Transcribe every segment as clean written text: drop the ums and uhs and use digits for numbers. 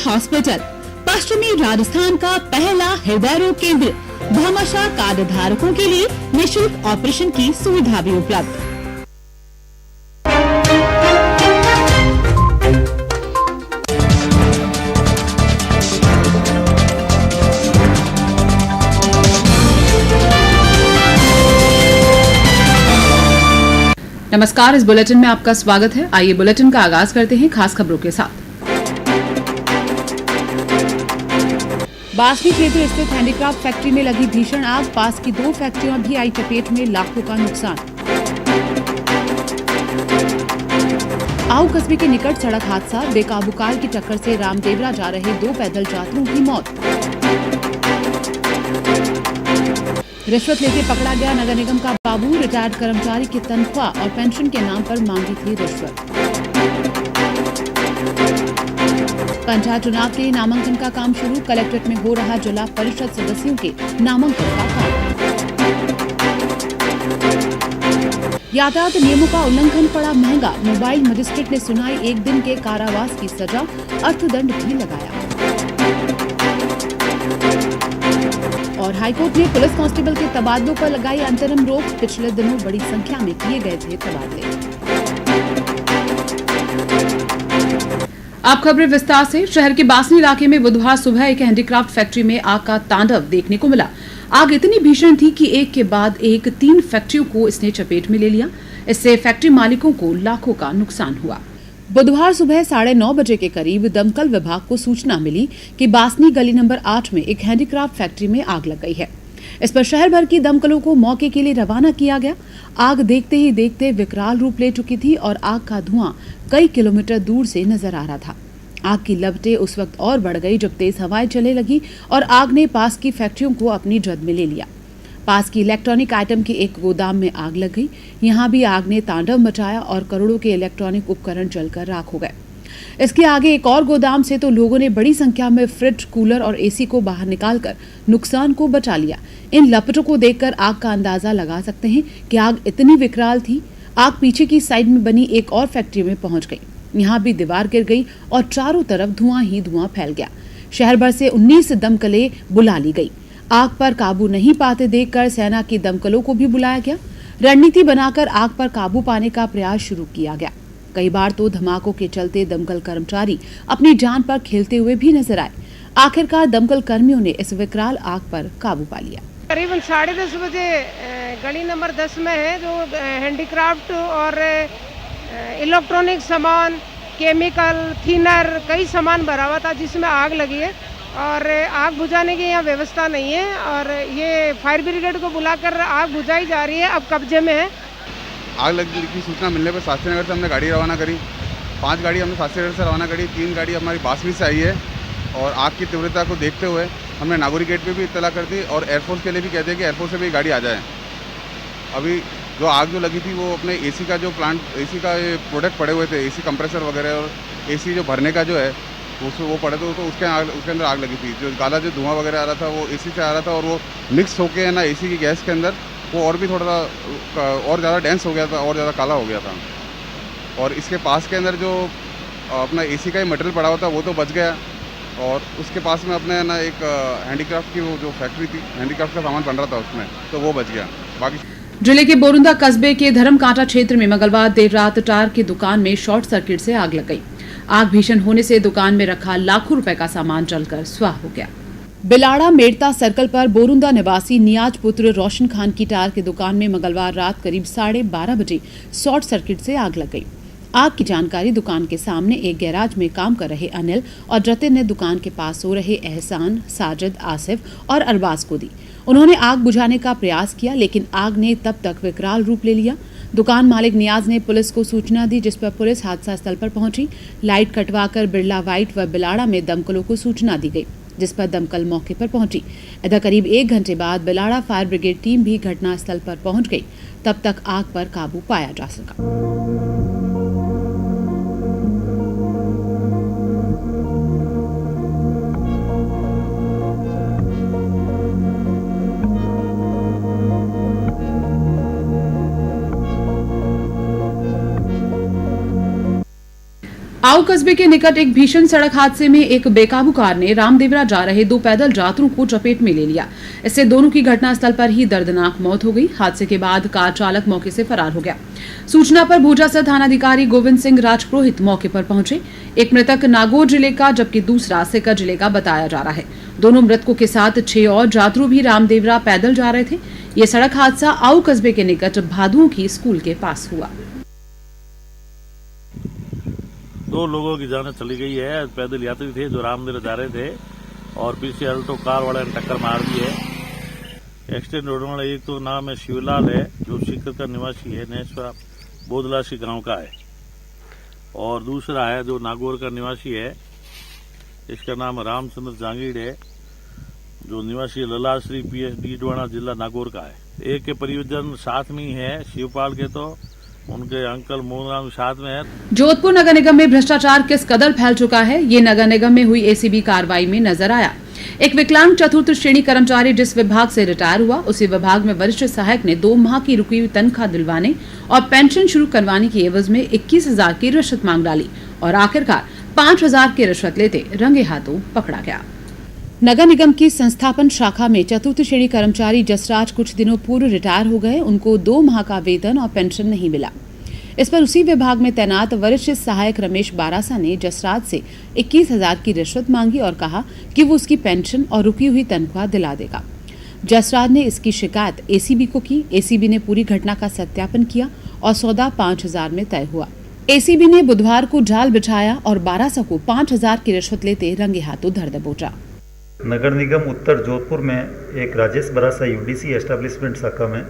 Hospital, पश्चिमी राजस्थान का पहला हृदय रोग केंद्र, भामाशाह कार्ड धारकों के लिए निःशुल्क ऑपरेशन की सुविधा भी उपलब्ध। नमस्कार, इस बुलेटिन में आपका स्वागत है। आइए बुलेटिन का आगाज करते हैं खास खबरों के साथ। बासनी क्षेत्र स्थित हैंडीक्राफ्ट फैक्ट्री में लगी भीषण आग, पास की 2 फैक्ट्रियां भी आई चपेट में, लाखों का नुकसान। आऊ कस्बे के निकट सड़क हादसा, बेकाबू कार की टक्कर से रामदेवरा जा रहे 2 पैदल यात्रियों की मौत। रिश्वत लेके पकड़ा गया नगर निगम का बाबू, रिटायर्ड कर्मचारी की तनख्वाह और पेंशन के नाम पर मांगी थी रिश्वत। पंचायत चुनाव के लिए नामांकन का काम शुरू, कलेक्ट्रेट में हो रहा जिला परिषद सदस्यों के नामांकन का काम। यातायात नियमों का उल्लंघन पड़ा महंगा, मोबाइल मजिस्ट्रेट ने सुनाई 1 दिन के कारावास की सजा, अर्थदंड भी लगाया। और हाईकोर्ट ने पुलिस कांस्टेबल के तबादलों पर लगाई अंतरिम रोक, पिछले दिनों बड़ी संख्या में किए गए थे तबादले। अब खबरें विस्तार से। शहर के बासनी इलाके में बुधवार सुबह एक हैंडीक्राफ्ट फैक्ट्री में आग का तांडव देखने को मिला। आग इतनी भीषण थी कि एक के बाद एक 3 फैक्ट्रियों को इसने चपेट में ले लिया। इससे फैक्ट्री मालिकों को लाखों का नुकसान हुआ। बुधवार सुबह 9:30 बजे के करीब दमकल विभाग को सूचना मिली कि बासनी गली नंबर 8 में एक हैंडीक्राफ्ट फैक्ट्री में आग लग गई है। इस पर शहर भर की दमकलों को मौके के लिए रवाना किया गया। आग देखते ही देखते विकराल रूप ले चुकी थी और आग का धुआं कई किलोमीटर दूर से नजर आ रहा था। आग की लपटें उस वक्त और बढ़ गई जब तेज हवाएं चलने लगी और आग ने पास की फैक्ट्रियों को अपनी जद में ले लिया। पास की इलेक्ट्रॉनिक आइटम के एक गोदाम में आग लग गई। यहाँ भी आग ने तांडव मचाया और करोड़ों के इलेक्ट्रॉनिक उपकरण जलकर राख हो गए। इसके आगे एक और गोदाम से तो लोगों ने बड़ी संख्या में फ्रिज, कूलर और एसी को बाहर निकालकर नुकसान को बचा लिया। इन लपटों को देखकर आग का अंदाजा लगा सकते हैं कि आग इतनी विकराल थी। आग पीछे की साइड में बनी एक और फैक्ट्री में पहुंच गई। यहाँ भी दीवार गिर गई और चारों तरफ धुआं ही धुआं फैल गया। शहर भर से 19 दमकलें बुला ली गई। आग पर काबू नहीं पाते देखकर सेना की दमकलों को भी बुलाया गया। रणनीति बनाकर आग पर काबू पाने का प्रयास शुरू किया गया। कई बार तो धमाकों के चलते दमकल कर्मचारी अपनी जान पर खेलते हुए भी नजर आए। आखिरकार दमकल कर्मियों ने इस विकराल आग पर काबू पा लिया। करीबन 10:30 बजे गली नंबर 10 में है जो हैंडीक्राफ्ट और इलेक्ट्रॉनिक सामान, केमिकल, थिनर, कई सामान भरा हुआ था जिसमें आग लगी है और आग बुझाने की यहाँ व्यवस्था नहीं है और ये फायर ब्रिगेड को बुलाकर आग बुझाई जा रही है, अब कब्जे में है। आग लगने की सूचना मिलने पर शास्त्री नगर से हमने गाड़ी रवाना करी। 5 गाड़ी हमने शास्त्री नगर से रवाना करी, 3 गाड़ी हमारी बासनी से आई है और आग की तीव्रता को देखते हुए हमने नागौरी गेट पे भी इत्तला कर दी और एयरफोर्स के लिए भी कह दिया कि एयरफोर्स से भी गाड़ी आ जाए। अभी जो आग जो लगी थी वो अपने एसी का जो प्लांट, एसी का ये प्रोडक्ट पड़े हुए थे, एसी कंप्रेसर वगैरह और एसी जो भरने का जो है वो पड़े तो उसके अंदर आग लगी थी। जो काला जो धुआं वगैरह आ रहा था वो एसी से आ रहा था और वो मिक्स होके है ना एसी की गैस के अंदर वो और भी थोड़ा सा और ज़्यादा डेंस हो गया था और ज़्यादा काला हो गया था। और इसके पास के अंदर जो अपना एसी का ही मटेरियल पड़ा हुआ था वो तो बच गया और उसके पास में अपने ना एक हैंडीक्राफ्ट की वो जो फैक्ट्री थी, हैंडीक्राफ्ट का सामान बन रहा था उसमें, तो वो बच गया। बाकी जिले के बोरुंदा कस्बे के धर्मकांटा क्षेत्र में मंगलवार देर रात टार की दुकान में शॉर्ट सर्किट से आग लग गई। आग भीषण होने से दुकान में रखा लाखों रुपए का सामान जलकर स्वाह हो गया। बिलाड़ा मेड़ता सर्कल पर बोरुंदा निवासी नियाज पुत्र रोशन खान की टार की दुकान में मंगलवार रात करीब 12:30 बजे शॉर्ट सर्किट से आग लग गई। आग की जानकारी दुकान के सामने एक गैराज में काम कर रहे अनिल और जतिन ने दुकान के पास सो रहे एहसान, साजिद, आसिफ और अरबाज को दी। उन्होंने आग बुझाने का प्रयास किया लेकिन आग ने तब तक विकराल रूप ले लिया। दुकान मालिक नियाज ने पुलिस को सूचना दी जिस पर पुलिस हादसा स्थल पर पहुंची। लाइट कटवाकर बिरला व्हाइट व बिलाड़ा में दमकलों को सूचना दी गई जिस पर दमकल मौके पर पहुंची। इधर करीब 1 घंटे बाद बिलाड़ा फायर ब्रिगेड टीम भी घटनास्थल पर पहुंच गई। तब तक आग पर काबू पाया जा सका। आऊ कस्बे के निकट एक भीषण सड़क हादसे में एक बेकाबू कार ने रामदेवरा जा रहे 2 पैदल यात्रियों को चपेट में ले लिया। इससे दोनों की घटनास्थल पर ही दर्दनाक मौत हो गई। हादसे के बाद कार चालक मौके से फरार हो गया। सूचना पर भोजासर थानाधिकारी गोविंद सिंह राजपुरोहित मौके पर पहुंचे। एक मृतक नागौर जिले का जबकि दूसरा सीकर जिले का बताया जा रहा है। दोनों मृतकों के साथ 6 और यात्री भी रामदेवरा पैदल जा रहे थे। ये सड़क हादसा आऊ कस्बे के निकट भादुओं की स्कूल के पास हुआ। 2 लोगों की जान चली गई है। पैदल यात्री थे जो रामदेवरा जा रहे थे और पीछे अल्टो कार वाले ने टक्कर मार दी है। एक्सीडेंट होने वाला एक तो नाम है शिवलाल है जो सीकर का निवासी है, नेसवा बोदलासी गांव का है, और दूसरा है जो नागौर का निवासी है, इसका नाम रामचंद्र जांगीड़ है जो निवासी ललाश्री पीएचडी डवाना जिला नागौर का है। एक के परिजन साथ में ही है शिवपाल के, तो उनके अंकल मोहनराम साथ में है। जोधपुर नगर निगम में भ्रष्टाचार किस कदर फैल चुका है, ये नगर निगम में हुई एसीबी कार्रवाई में नजर आया। एक विकलांग चतुर्थ श्रेणी कर्मचारी जिस विभाग से रिटायर हुआ, उसी विभाग में वरिष्ठ सहायक ने 2 माह की रुकी हुई तनख्वाह दिलवाने और पेंशन शुरू करवाने की एवज में 21,000 की रिश्वत मांग डाली और आखिरकार 5,000 की रिश्वत लेते रंगे हाथों पकड़ा गया। नगर निगम की संस्थापन शाखा में चतुर्थ श्रेणी कर्मचारी जसराज कुछ दिनों पूर्व रिटायर हो गए। उनको 2 माह का वेतन और पेंशन नहीं मिला। इस पर उसी विभाग में तैनात वरिष्ठ सहायक रमेश बारासा ने जसराज से 21,000 की रिश्वत मांगी और कहा कि वो उसकी पेंशन और रुकी हुई तनख्वाह दिला देगा। जसराज ने इसकी शिकायत एसीबी को की। एसीबी ने पूरी घटना का सत्यापन किया और सौदा 5,000 में तय हुआ। एसीबी ने बुधवार को जाल बिछाया और बारासा को 5,000 की रिश्वत लेते रंगे हाथों धर दबोचा। नगर निगम उत्तर जोधपुर में एक राजेश बरासा यूडीसी एस्टेब्लिशमेंट शाखा में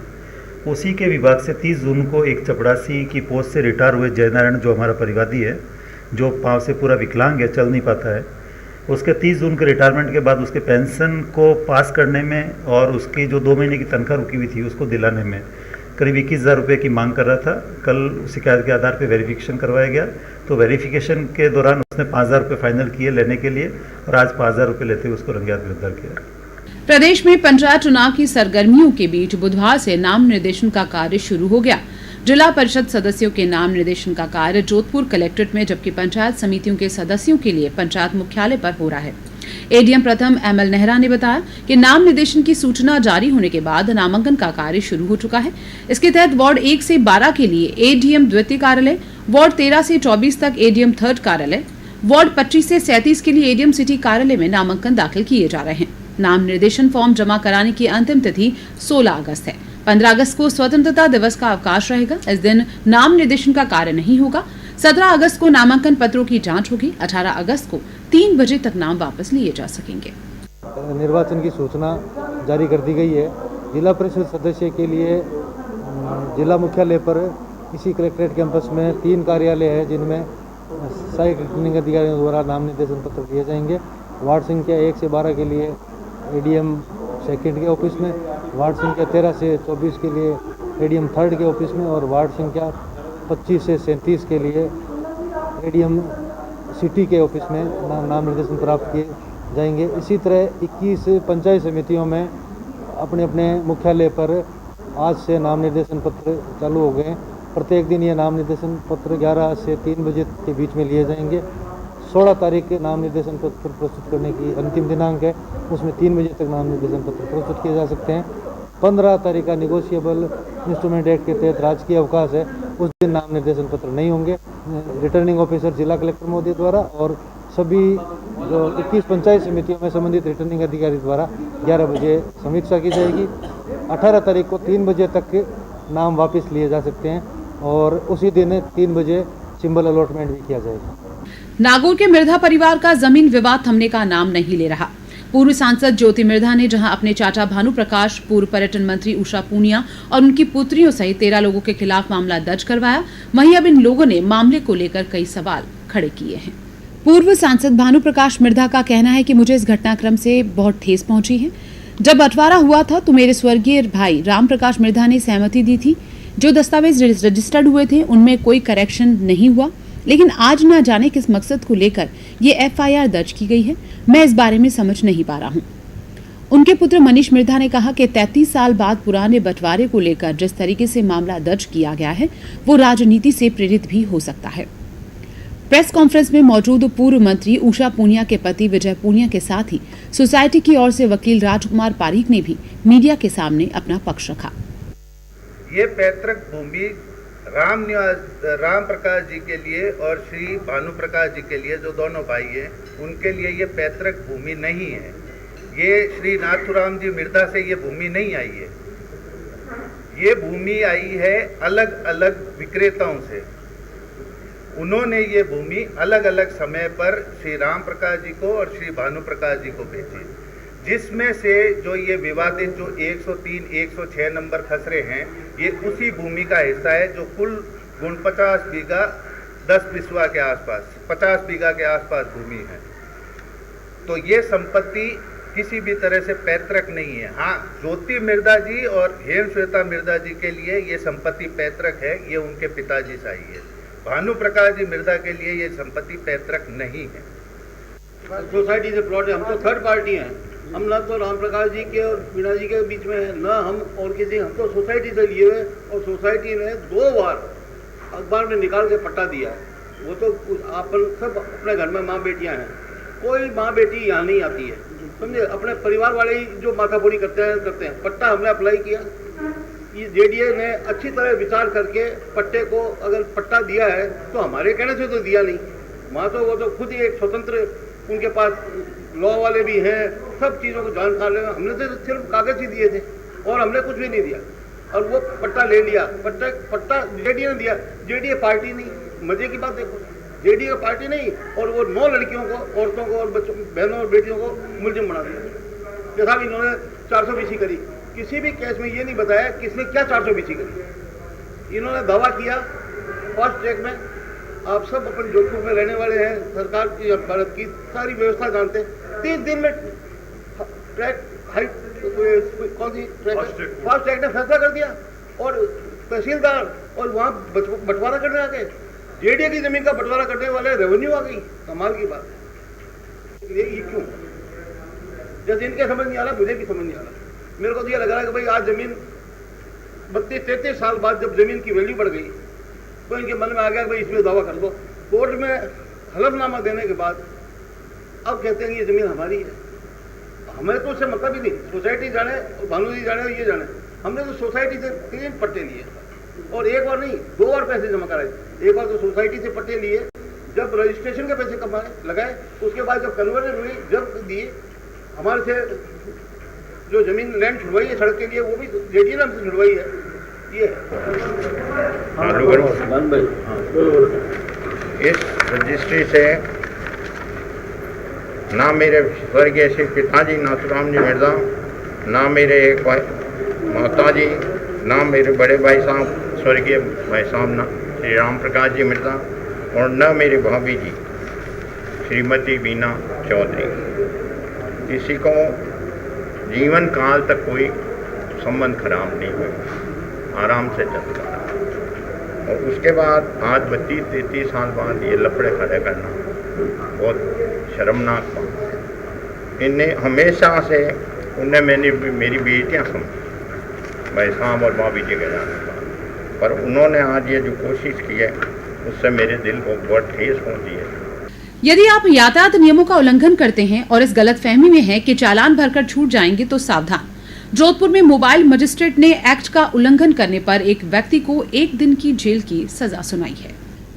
उसी के विभाग से 30 जून को एक चपड़ासी की पोस्ट से रिटायर हुए जयनारायण जो हमारा परिवादी है, जो पाँव से पूरा विकलांग है, चल नहीं पाता है, उसके 30 जून के रिटायरमेंट के बाद उसके पेंशन को पास करने में और उसकी जो 2 महीने की तनख्वाह रुकी हुई थी उसको दिलाने में करीब 21,000 रुपये की मांग कर रहा था। कल शिकायत के आधार पर वेरिफिकेशन करवाया गया, तो वेरिफिकेशन के दौरान उसने 5,000 रुपये फाइनल किए लेने के लिए और आज 5,000 रुपये लेते हुए उसको रंगे हाथ गिरफ्तार किया। प्रदेश में पंचायत चुनाव की सरगर्मियों के बीच बुधवार से नाम निर्देशन का कार्य शुरू हो गया। जिला परिषद सदस्यों के नाम निर्देशन का कार्य जोधपुर कलेक्ट्रेट में, जबकि पंचायत समितियों के सदस्यों के लिए पंचायत मुख्यालय पर हो रहा है। एडीएम प्रथम ML नेहरा ने बताया कि नाम निर्देशन की सूचना जारी होने के बाद नामांकन का कार्य शुरू हो चुका है। इसके तहत वार्ड 1 से 12 के लिए एडीएम द्वितीय कार्यालय, वार्ड 13 से 24 तक एडीएम थर्ड कार्यालय, वार्ड 25 से 37 के लिए एडीएम सिटी कार्यालय में नामांकन दाखिल किए जा रहे हैं। नाम निर्देशन फॉर्म जमा कराने की अंतिम तिथि 16 अगस्त है। 15 अगस्त को स्वतंत्रता दिवस का अवकाश रहेगा। इस दिन नाम निर्देशन का कार्य नहीं होगा। 17 अगस्त को नामांकन पत्रों की जांच होगी। 18 अगस्त को 3 बजे तक नाम वापस लिए जा सकेंगे। निर्वाचन की सूचना जारी कर दी गई है। जिला परिषद सदस्य के लिए जिला मुख्यालय पर इसी कलेक्ट्रेट कैंपस में 3 कार्यालय है जिनमें सहायक रिटर्निंग अधिकारियों द्वारा नाम निर्देशन पत्र दिए जाएंगे। वार्ड संख्या 1 से 12 के लिए एडीएम सेकंड के ऑफिस में, वार्ड संख्या 13 से 24 के लिए एडीएम थर्ड के ऑफिस में और वार्ड संख्या 25 से 37 के लिए एडीएम सिटी के ऑफिस में नाम निर्देशन प्राप्त किए जाएंगे। इसी तरह 21 पंचायत समितियों में अपने अपने मुख्यालय पर आज से नाम निर्देशन पत्र चालू हो गए। प्रत्येक दिन ये नाम निर्देशन पत्र 11 से 3 बजे के बीच में लिए जाएंगे। 16 तारीख के नाम निर्देशन पत्र प्रस्तुत करने की अंतिम दिनांक है, उसमें 3 बजे तक नाम निर्देशन पत्र प्रस्तुत किए जा सकते हैं। 15 तारीख का निगोशिएबल इंस्ट्रूमेंट एक्ट के तहत राजकीय अवकाश है, उस दिन नाम निर्देशन पत्र नहीं होंगे। रिटर्निंग ऑफिसर जिला कलेक्टर महोदय द्वारा और सभी जो 21 पंचायत समितियों में संबंधित रिटर्निंग अधिकारी द्वारा 11 बजे समीक्षा की जाएगी। 18 तारीख को 3 बजे तक नाम वापस लिए जा सकते हैं और उसी दिन 3 बजे सिंबल अलॉटमेंट भी किया जाएगा। नागौर के मिर्धा परिवार का जमीन विवाद थमने का नाम नहीं ले रहा। पूर्व सांसद ज्योति मिर्धा ने जहां अपने चाचा भानु प्रकाश, पूर्व पर्यटन मंत्री उषा पूनिया और उनकी पुत्रियों सहित 13 लोगों के खिलाफ मामला दर्ज करवाया, वहीं अब इन लोगों ने मामले को लेकर कई सवाल खड़े किए हैं। पूर्व सांसद भानु प्रकाश मिर्धा का कहना है कि मुझे इस घटनाक्रम से बहुत ठेस पहुंची है। जब बंटवारा हुआ था तो मेरे स्वर्गीय भाई राम प्रकाश मिर्धा ने सहमति दी थी। जो दस्तावेज रजिस्टर्ड हुए थे उनमें कोई करेक्शन नहीं हुआ, लेकिन आज न जाने किस मकसद को लेकर ये एफआईआर दर्ज की गई है, मैं इस बारे में समझ नहीं पा रहा हूँ। उनके पुत्र मनीष मिर्धा ने कहा कि 33 साल बाद पुराने बंटवारे को लेकर जिस तरीके से मामला दर्ज किया गया है वो राजनीति से प्रेरित भी हो सकता है। प्रेस कॉन्फ्रेंस में मौजूद पूर्व मंत्री उषा पूनिया के पति विजय पूनिया के साथ ही सोसाइटी की ओर से वकील राजकुमार पारीक ने भी मीडिया के सामने अपना पक्ष रखा। ये पैतृक भूमि राम प्रकाश जी के लिए और श्री भानु प्रकाश जी के लिए, जो दोनों भाई हैं, उनके लिए ये पैतृक भूमि नहीं है। ये श्री नाथुराम जी मिर्धा से ये भूमि नहीं आई है। ये भूमि आई है अलग अलग विक्रेताओं से। उन्होंने ये भूमि अलग अलग समय पर श्री राम प्रकाश जी को और श्री भानु प्रकाश जी को बेची, जिसमें से जो ये विवादित जो 103, 106 नंबर खसरे हैं, ये उसी भूमि का हिस्सा है जो कुल 50 बीघा 10 बिस्वा के आसपास, 50 बीघा के आसपास भूमि है। तो ये संपत्ति किसी भी तरह से पैतृक नहीं है। हाँ, ज्योति मिर्धा जी और हेम श्वेता मिर्धा जी के लिए ये संपत्ति पैतृक है, ये उनके पिताजी से आई है। भानु प्रकाश जी मिर्धा के लिए ये संपत्ति पैतृक नहीं है। सोसाइटी से प्लॉट है, हम तो थर्ड पार्टी हैं। हम न तो राम प्रकाश जी के और मीणा जी के बीच में है, न हम और किसी, हम तो सोसाइटी से लिए हुए, और सोसाइटी ने 2 बार अखबार में निकाल के पट्टा दिया है। वो तो आप सब अपने घर में माँ बेटियाँ हैं, कोई माँ बेटी यहाँ नहीं आती है, समझे। अपने परिवार वाले ही जो माथाफोड़ी करते हैं। पट्टा हमने अप्लाई किया, ये जेडीए ने अच्छी तरह विचार करके पट्टे को अगर पट्टा दिया है तो हमारे कहने से तो दिया नहीं। वहाँ तो वो तो खुद ही एक स्वतंत्र, उनके पास लॉ वाले भी हैं, सब चीज़ों को जानकार ले। हमने तो सिर्फ कागज ही दिए थे और हमने कुछ भी नहीं दिया, और वो पट्टा ले लिया। पट्टा जेडीए ने दिया। जेडीए पार्टी नहीं, मजे की बात देखो, जेडीए पार्टी नहीं, और वो 9 लड़कियों को, औरतों को और बच्चों, बहनों और बेटियों को मुलजिम बना दिया। जैसा इन्होंने 420 करी, किसी भी केस में ये नहीं बताया किसने क्या 420 करी। इन्होंने दावा किया फास्ट ट्रैक में। आप सब अपन जोधपुर में रहने वाले हैं, सरकार की, भारत की सारी व्यवस्था जानते हैं। 30 दिन में ट्रैक कौन सी फास्ट ट्रैक ने फैसला कर दिया, और तहसीलदार और वहाँ बंटवारा करने आ गए। जेडीए की जमीन का बंटवारा करने वाले रेवेन्यू आ गई। कमाल की बात। ये क्यों? जैसे इनके समझ नहीं आ रहा, मुझे भी समझ नहीं आ रहा। मेरे को तो ये लग रहा है कि भाई आज जमीन 32-33 साल बाद जब जमीन की वैल्यू बढ़ गई तो इनके मन में आ गया कि भाई इसमें दावा कर दो। कोर्ट में हलफनामा देने के बाद अब कहते हैं कि ये जमीन हमारी है। हमें तो उससे मतलब ही नहीं, सोसाइटी जाने और भानु जी जाने और ये जाने। हमने तो सोसाइटी से 3 पट्टे लिए, और एक बार नहीं 2 बार पैसे जमा कराए। एक बार तो सोसाइटी से पट्टे लिए, जब रजिस्ट्रेशन के पैसे कमाए लगाए, उसके बाद जब कन्वर्जन हुई, जब दिए, हमारे से जो जमीन लैंड छुड़वाई है सड़क के लिए, वो भी जेडीए ने हमसे छुड़वाई है। ये इस रजिस्ट्री से ना मेरे स्वर्गीय श्री पिताजी नाथुराम जी मिर्जा, ना मेरे एक भाई माता जी, ना मेरे बड़े भाई साहब स्वर्गीय भाई साहब ना श्री राम प्रकाश जी मिर्जा, और न मेरी भाभी जी श्रीमती बीना चौधरी। किसी को जीवन काल तक कोई संबंध खराब नहीं हुआ, आराम से चलता रहा। और उसके बाद आज 32-33 साल बाद ये लफड़े खड़े करना बहुत शर्मनाक बात है। इन्हें हमेशा से उन्हें मेरी बेटियाँ समझी, भाई साहब और भाभी जी के जाने का, पर उन्होंने आज ये जो कोशिश की है उससे मेरे दिल को बहुत ठेस पहुँची है। यदि आप यातायात नियमों का उल्लंघन करते हैं और इस गलतफहमी में हैं कि चालान भरकर छूट जाएंगे तो सावधान। जोधपुर में मोबाइल मजिस्ट्रेट ने एक्ट का उल्लंघन करने पर एक व्यक्ति को 1 दिन की जेल की सजा सुनाई है।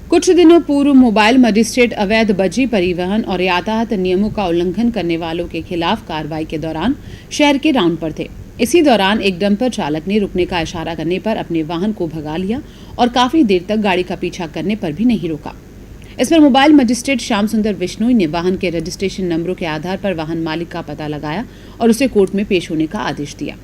कुछ दिनों पूर्व मोबाइल मजिस्ट्रेट अवैध बजी परिवहन और यातायात नियमों का उल्लंघन करने वालों के खिलाफ कार्रवाई के दौरान शहर के राउंड पर थे। इसी दौरान एक डंपर चालक ने रुकने का इशारा करने पर अपने वाहन को भगा लिया और काफी देर तक गाड़ी का पीछा करने पर भी नहीं रोका। इस पर मोबाइल मजिस्ट्रेट श्याम सुंदर बिश्नोई ने वाहन के रजिस्ट्रेशन नंबरों के आधार पर वाहन मालिक का पता लगाया और उसे कोर्ट में पेश होने का आदेश दिया,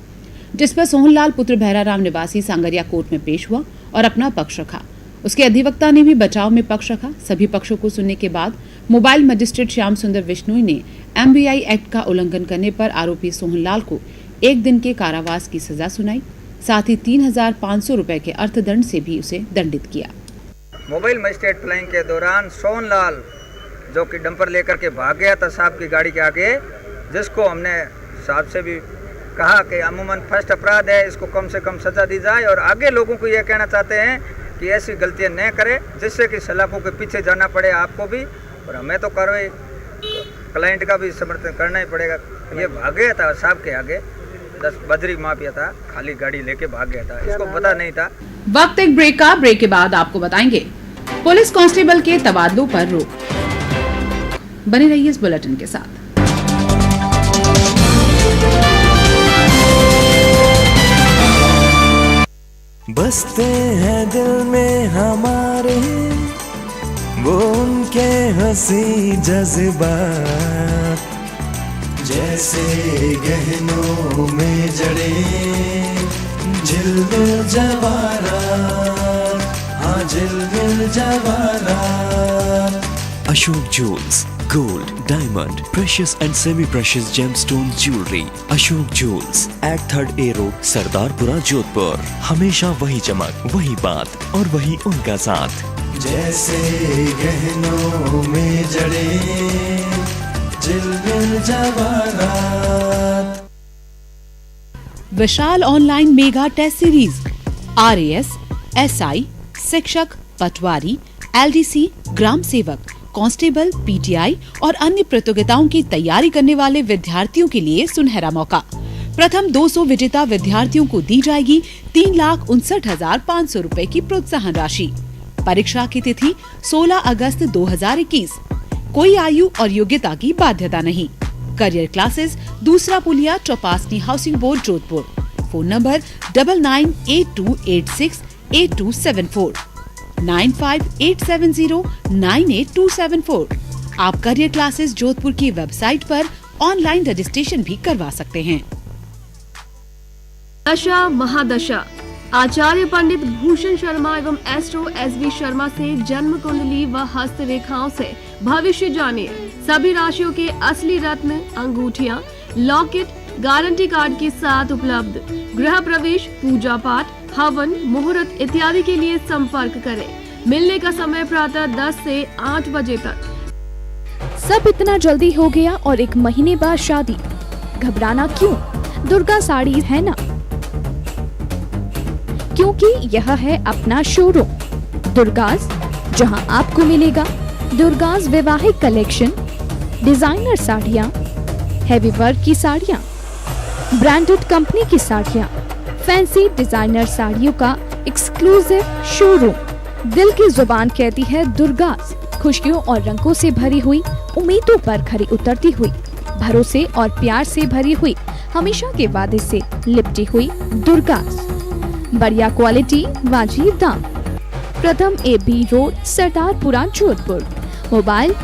जिस पर सोहनलाल पुत्र भैराराम निवासी सांगरिया कोर्ट में पेश हुआ और अपना पक्ष रखा। उसके अधिवक्ता ने भी बचाव में पक्ष रखा। सभी पक्षों को सुनने के बाद मोबाइल मजिस्ट्रेट श्याम सुंदर बिश्नोई ने MBI एक्ट का उल्लंघन करने पर आरोपी सोहनलाल को 1 दिन के कारावास की सजा सुनाई, साथ ही 3,500 रुपए के अर्थदंड से भी उसे दंडित किया। मोबाइल मजिस्ट्रेट फ्लाइंग के दौरान सोहनलाल जो कि डंपर लेकर के भाग गया था साहब की गाड़ी के आगे, जिसको हमने साहब से भी कहा कि अमूमन फर्स्ट अपराध है, इसको कम से कम सज़ा दी जाए। और आगे लोगों को ये कहना चाहते हैं कि ऐसी गलतियां न करें जिससे कि सलाखों के पीछे जाना पड़े आपको भी और हमें तो कार्रवाई क्लाइंट का भी समर्थन करना ही पड़ेगा। ये भाग गया था साहब के आगे, 10 बजरी माफिया था, खाली गाड़ी लेके भाग गया था, इसको पता नहीं था। वक्त एक ब्रेक का, ब्रेक के बाद आपको बताएंगे पुलिस कांस्टेबल के तबादलों पर रोक। बने रहिए इस बुलेटिन के साथ। बसते हैं दिल में हमारे वो उनके हंसी जज्बात, जैसे गहनों में जड़े झिलमिल जवाहरात, हाँ झिलमिल जवाहरात। Ashok Jewels, gold, diamond, precious and semi-precious gemstone jewelry. Ashok Jewels at 3rd A Road, Sardarpura, Jodhpur. हमेशा वही चमक, वही बात और वही उनका साथ। जैसे गहनों में जड़े झिलमिल जवाहरात। विशाल online mega test series, RAS, SI, शिक्षक, पटवारी, LDC, ग्राम सेवक, कांस्टेबल, PTI और अन्य प्रतियोगिताओं की तैयारी करने वाले विद्यार्थियों के लिए सुनहरा मौका। प्रथम 200 विजेता विद्यार्थियों को दी जाएगी 3,59,500 रूपए की प्रोत्साहन राशि। परीक्षा की तिथि 16 अगस्त 2021। कोई आयु और योग्यता की बाध्यता नहीं। करियर क्लासेस, दूसरा पुलिया, Chaupasni housing board, Jodhpur. Phone number 9982868274 9587098274। आप करियर क्लासेस जोधपुर की वेबसाइट पर ऑनलाइन रजिस्ट्रेशन भी करवा सकते हैं। दशा महादशा आचार्य पंडित भूषण शर्मा एवं एस्ट्रो SV शर्मा से जन्म कुंडली व हस्त रेखाओं से भविष्य जानिए। सभी राशियों के असली रत्न, अंगूठियां, लॉकेट गारंटी कार्ड के साथ उपलब्ध। गृह प्रवेश, पूजा पाठ, हवन, मुहूर्त इत्यादि के लिए संपर्क करें। मिलने का समय प्रातः 10 से 8 बजे तक। सब इतना जल्दी हो गया और 1 महीने बाद शादी, घबराना क्यों? दुर्गा साड़ी है ना, क्योंकि यह है अपना शोरूम दुर्गास, जहां आपको मिलेगा दुर्गास वैवाहिक कलेक्शन, डिजाइनर साड़ियाँ, हैवी वर्क की साड़ियाँ, ब्रांडेड कंपनी की साड़ियाँ, फैंसी डिजाइनर साड़ियों का एक्सक्लूसिव शोरूम। दिल की जुबान कहती है दुर्गास, खुशियों और रंगों से भरी हुई, उम्मीदों पर खरी उतरती हुई, भरोसे और प्यार से भरी हुई, हमेशा के वादे से लिपटी हुई दुर्गास। बढ़िया क्वालिटी, वाजिब दाम। प्रथम AB road, Sardarpura, Jodhpur. Mobile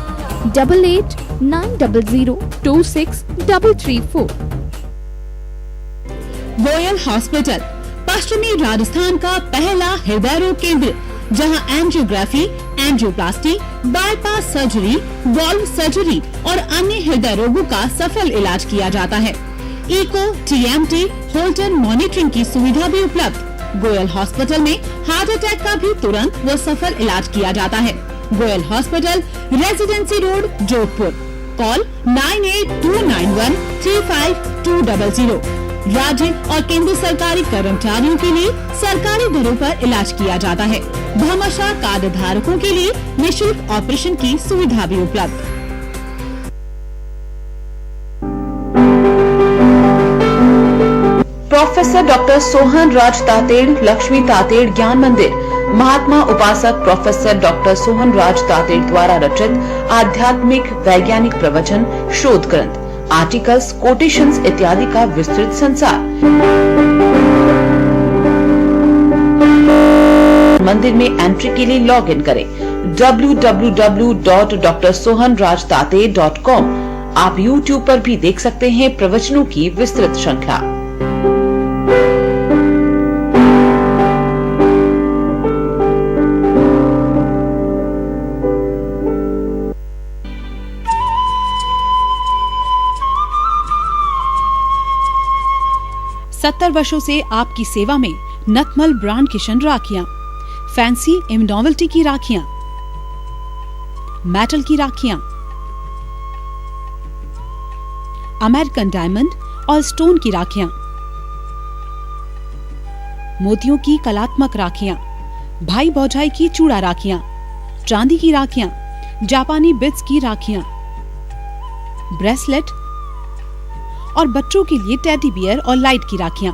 8890026334। Goyal hospital, पश्चिमी राजस्थान का पहला हृदय रोग केंद्र, जहां angiography, angioplasty, bypass surgery, valve surgery और अन्य हृदय रोगों का सफल इलाज किया जाता है। इको, TMT, होल्टर मॉनिटरिंग की सुविधा भी उपलब्ध। गोयल हॉस्पिटल में हार्ट अटैक का भी तुरंत व सफल इलाज किया जाता है। Goyal hospital, residency road, Jodhpur. Call 9829135200। राज्य और केंद्र सरकारी कर्मचारियों के लिए सरकारी दरों पर इलाज किया जाता है। भामाशाह कार्ड धारकों के लिए निःशुल्क ऑपरेशन की सुविधा भी उपलब्ध। प्रोफेसर डॉक्टर सोहन राज तातेड़, लक्ष्मी तातेड़ ज्ञान मंदिर। महात्मा उपासक प्रोफेसर डॉक्टर सोहन राज तातेड़ द्वारा रचित आध्यात्मिक वैज्ञानिक प्रवचन, शोध ग्रंथ, आर्टिकल्स, कोटेशंस इत्यादि का विस्तृत संसार। मंदिर में एंट्री के लिए लॉग इन करें www.drsohanrajtate.com। आप YouTube पर भी देख सकते हैं प्रवचनों की विस्तृत श्रृंखला। सत्तर वर्षों से आपकी सेवा में नथमल ब्रांड किशन राखियां, फैंसी एवं नॉवेल्टी की राखियां, मेटल की राखियां, अमेरिकन डायमंड और स्टोन की राखियां, मोतियों की कलात्मक राखियां, भाई भौजाई की चूड़ा राखियां, चांदी की राखियां, जापानी बिट्स की राखियां, ब्रेसलेट और बच्चों के लिए टेडी बियर और लाइट की राखियां।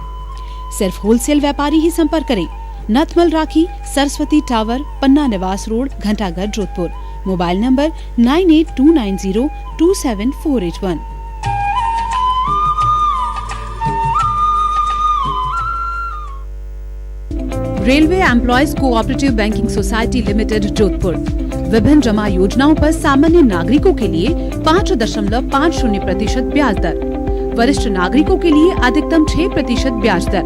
सिर्फ होलसेल व्यापारी ही संपर्क करें। Nathmal Rakhi, Saraswati tower, Panna Niwas road, Ghantaghar, Jodhpur. Mobile number 9829027481। Railway employees cooperative banking society limited, Jodhpur विभिन्न जमा योजनाओं पर सामान्य नागरिकों के लिए 5.50% ब्याज दर, वरिष्ठ नागरिकों के लिए अधिकतम 6% ब्याज दर।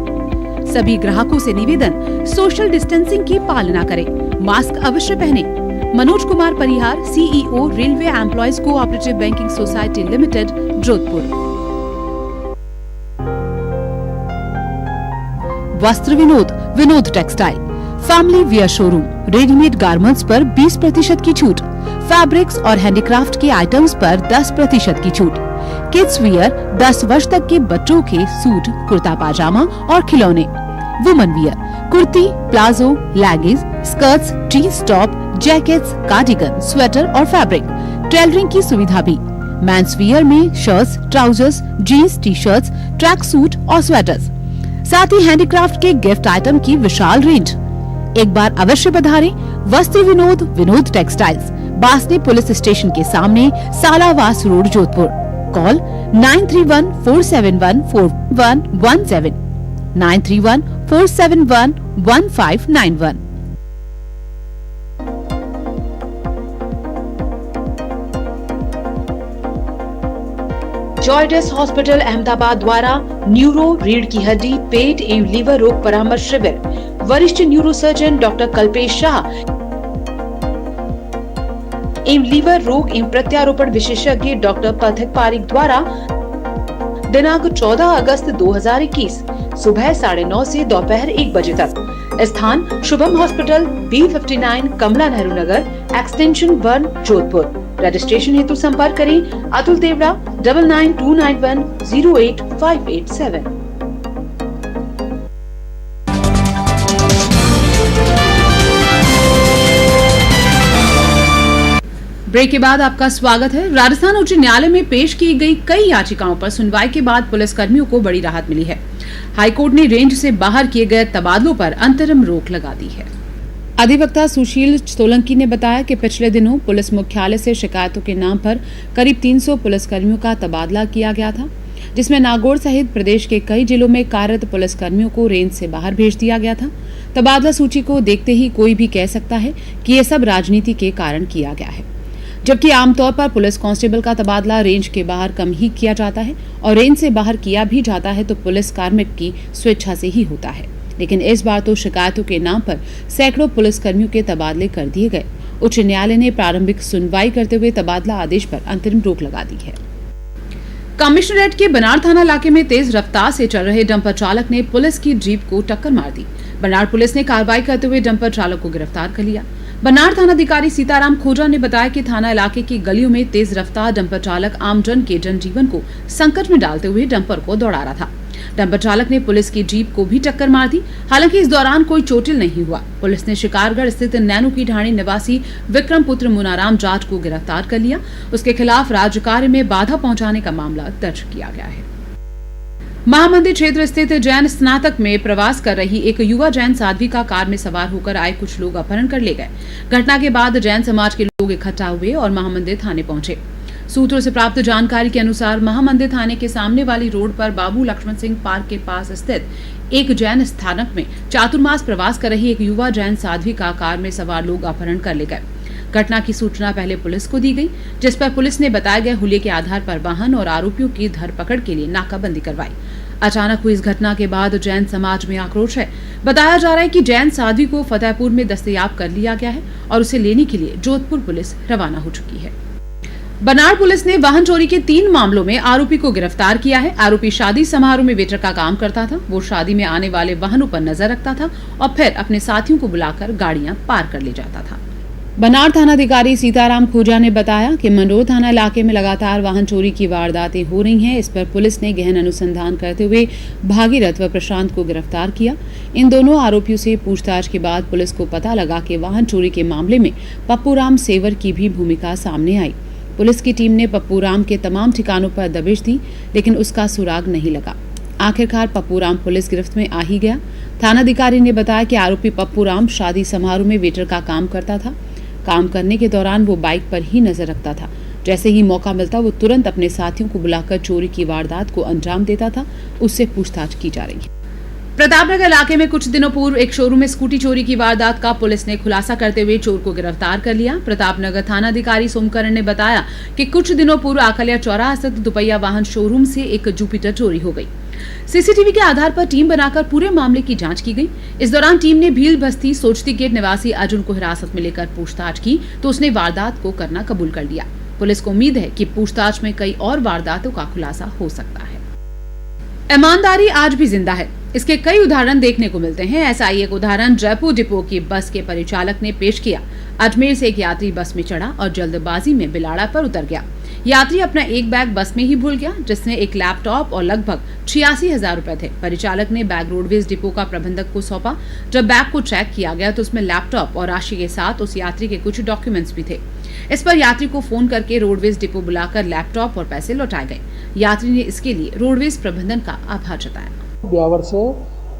सभी ग्राहकों से निवेदन, सोशल डिस्टेंसिंग की पालना करें, मास्क अवश्य पहने। Manoj Kumar Parihar, CEO, railway employees cooperative banking society limited, Jodhpur. Vastra Vinod, Vinod textile, family wear showroom, readymade garments पर 20% की छूट, फैब्रिक्स और हैंडीक्राफ्ट के आइटम्स पर 10% की छूट, किड्स वियर 10 वर्ष तक के बच्चों के सूट, कुर्ता पाजामा और खिलौने, women wear, kurti, palazzo, leggings, skirts, jeans top, jackets, cardigan, sweater और फैब्रिक, टेलरिंग की सुविधा भी। मेंस वियर में shirts, trousers, jeans, T shirts, track suit और स्वेटर्स, साथ ही हैंडीक्राफ्ट के गिफ्ट आइटम की विशाल रेंज। एक बार अवश्य पधारें। Vastra Vinod, Vinod textiles, Basni police station के सामने, Salawas road, Jodhpur. Call 9314714117, 9314711591। Zydus hospital Ahmedabad द्वारा न्यूरो, रीढ़ की हड्डी, पेट एवं लीवर रोग परामर्श शिविर, वरिष्ठ neuro surgeon doctor Kalpesh Shah एवं लीवर रोग एवं प्रत्यारोपण विशेषज्ञ डॉक्टर पथिक पारिक द्वारा दिनांक 14 अगस्त 2021 सुबह 9:30 से दोपहर 1 बजे तक। स्थान शुभम हॉस्पिटल, B59, कमला नेहरू नगर, एक्सटेंशन 1, जोधपुर। रजिस्ट्रेशन हेतु संपर्क करें अतुल देवड़ा 9929108587। ब्रेक के बाद आपका स्वागत है। राजस्थान उच्च न्यायालय में पेश की गई कई याचिकाओं पर सुनवाई के बाद पुलिस कर्मियों को बड़ी राहत मिली है। हाईकोर्ट ने रेंज से बाहर किए गए तबादलों पर अंतरिम रोक लगा दी है। अधिवक्ता सुशील सोलंकी ने बताया कि पिछले दिनों पुलिस मुख्यालय से शिकायतों के नाम पर करीब 300 पुलिसकर्मियों का तबादला किया गया था, जिसमें नागौर सहित प्रदेश के कई जिलों में कार्यरत पुलिसकर्मियों को रेंज से बाहर भेज दिया गया था। तबादला सूची को देखते ही कोई भी कह सकता है कि ये सब राजनीति के कारण किया गया है, जबकि आमतौर पर पुलिस कांस्टेबल का तबादला रेंज के बाहर कम ही किया जाता है और रेंज से बाहर किया भी जाता है तो पुलिस कार्मिक की स्वेच्छा से ही होता है। लेकिन इस बार तो शिकायतों के नाम पर सैकड़ों पुलिसकर्मियों के तबादले कर दिए गए। उच्च न्यायालय ने प्रारंभिक सुनवाई करते हुए तबादला आदेश पर अंतरिम रोक लगा दी है। कमिश्नरेट के बनाड़ थाना इलाके में तेज रफ्तार से चल रहे डंपर चालक ने पुलिस की जीप को टक्कर मार दी। बनाड़ पुलिस ने कार्रवाई करते हुए डंपर चालक को गिरफ्तार कर लिया। बनाड़ थानाधिकारी सीताराम खोजा ने बताया कि थाना इलाके की गलियों में तेज रफ्तार डंपर चालक आमजन के जनजीवन को संकट में डालते हुए डंपर को दौड़ा रहा था। डंपर चालक ने पुलिस की जीप को भी टक्कर मार दी। हालांकि इस दौरान कोई चोटिल नहीं हुआ। पुलिस ने शिकारगढ़ स्थित नैनू की ढाणी निवासी विक्रम पुत्र मुनाराम जाट को गिरफ्तार कर लिया। उसके खिलाफ राज्य कार्य में बाधा पहुंचाने का मामला दर्ज किया गया है। महामंदिर क्षेत्र स्थित जैन स्नातक में प्रवास कर रही एक युवा जैन साध्वी का कार में सवार होकर आए कुछ लोग अपहरण कर ले गए। घटना के बाद जैन समाज के लोग इकट्ठा हुए और महामंदिर थाने पहुंचे। सूत्रों से प्राप्त जानकारी के अनुसार महामंदिर थाने के सामने वाली रोड पर बाबू लक्ष्मण सिंह पार्क के पास स्थित एक जैन स्थानक में चातुर्मास प्रवास कर रही एक युवा जैन साध्वी का कार में सवार लोग अपहरण कर ले गए। घटना की सूचना पहले पुलिस को दी गई, जिस पर पुलिस ने बताए गए हुलिये के आधार पर वाहन और आरोपियों की धरपकड़ के लिए नाकाबंदी करवाई। अचानक हुई इस घटना के बाद जैन समाज में आक्रोश है। बताया जा रहा है कि जैन साध्वी को फतेहपुर में दस्तयाब कर लिया गया है और उसे लेने के लिए जोधपुर पुलिस रवाना हो चुकी है। बनाड़ पुलिस ने वाहन चोरी के 3 मामलों में आरोपी को गिरफ्तार किया है। आरोपी शादी समारोह में वेटर का काम करता था। वो शादी में आने वाले वाहनों पर नजर रखता था और फिर अपने साथियों को बुलाकर गाड़ियां पार कर ले जाता था। बनार थानाधिकारी सीताराम खोजा ने बताया कि मंडोर थाना इलाके में लगातार वाहन चोरी की वारदातें हो रही हैं। इस पर पुलिस ने गहन अनुसंधान करते हुए भागीरथ व प्रशांत को गिरफ्तार किया। इन दोनों आरोपियों से पूछताछ के बाद पुलिस को पता लगा कि वाहन चोरी के मामले में पप्पूराम सेवर की भी भूमिका सामने आई। पुलिस की टीम ने पप्पूराम के तमाम ठिकानों पर दबिश दी, लेकिन उसका सुराग नहीं लगा। आखिरकार पप्पूराम पुलिस गिरफ्त में आ ही गया। थानाधिकारी ने बताया कि आरोपी पप्पूराम शादी समारोह में वेटर का काम करता था। काम करने के दौरान वो बाइक पर ही नजर रखता था। जैसे ही मौका मिलता वो तुरंत अपने साथियों को बुलाकर चोरी की वारदात को अंजाम देता था। उससे पूछताछ की जा रही है। प्रतापनगर इलाके में कुछ दिनों पूर्व एक शोरूम में स्कूटी चोरी की वारदात का पुलिस ने खुलासा करते हुए चोर को गिरफ्तार कर लिया। प्रतापनगर थानाधिकारी सोमकरण ने बताया कि कुछ दिनों पूर्व आकलिया चौराहा स्थित दुपहिया वाहन शोरूम से एक जुपिटर चोरी हो गई। सीसीटीवी के आधार पर टीम बनाकर पूरे मामले की जांच की गई। इस दौरान टीम ने भील बस्ती सोचती गेट निवासी अर्जुन को हिरासत में लेकर पूछताछ की तो उसने वारदात को करना कबूल कर लिया। पुलिस को उम्मीद है कि पूछताछ में कई और वारदातों का खुलासा हो सकता है। ईमानदारी आज भी जिंदा है, इसके कई उदाहरण देखने को मिलते हैं। ऐसा ही एक उदाहरण जयपुर डिपो की बस के परिचालक ने पेश किया। अजमेर से एक यात्री बस में चढ़ा और जल्दबाजी में बिलाड़ा पर उतर गया। यात्री अपना एक बैग बस में ही भूल गया, जिसमें एक लैपटॉप और लगभग 86,000 रुपए थे। परिचालक ने बैग रोडवेज डिपो का प्रबंधक को सौंपा। जब बैग को चेक किया गया तो उसमें लैपटॉप और राशि के साथ उस यात्री के कुछ डॉक्यूमेंट्स भी थे। इस पर यात्री को फोन करके रोडवेज डिपो बुलाकर लैपटॉप और पैसे लौटाए गए। यात्री ने इसके लिए रोडवेज प्रबंधन का आभार जताया। ब्यावर से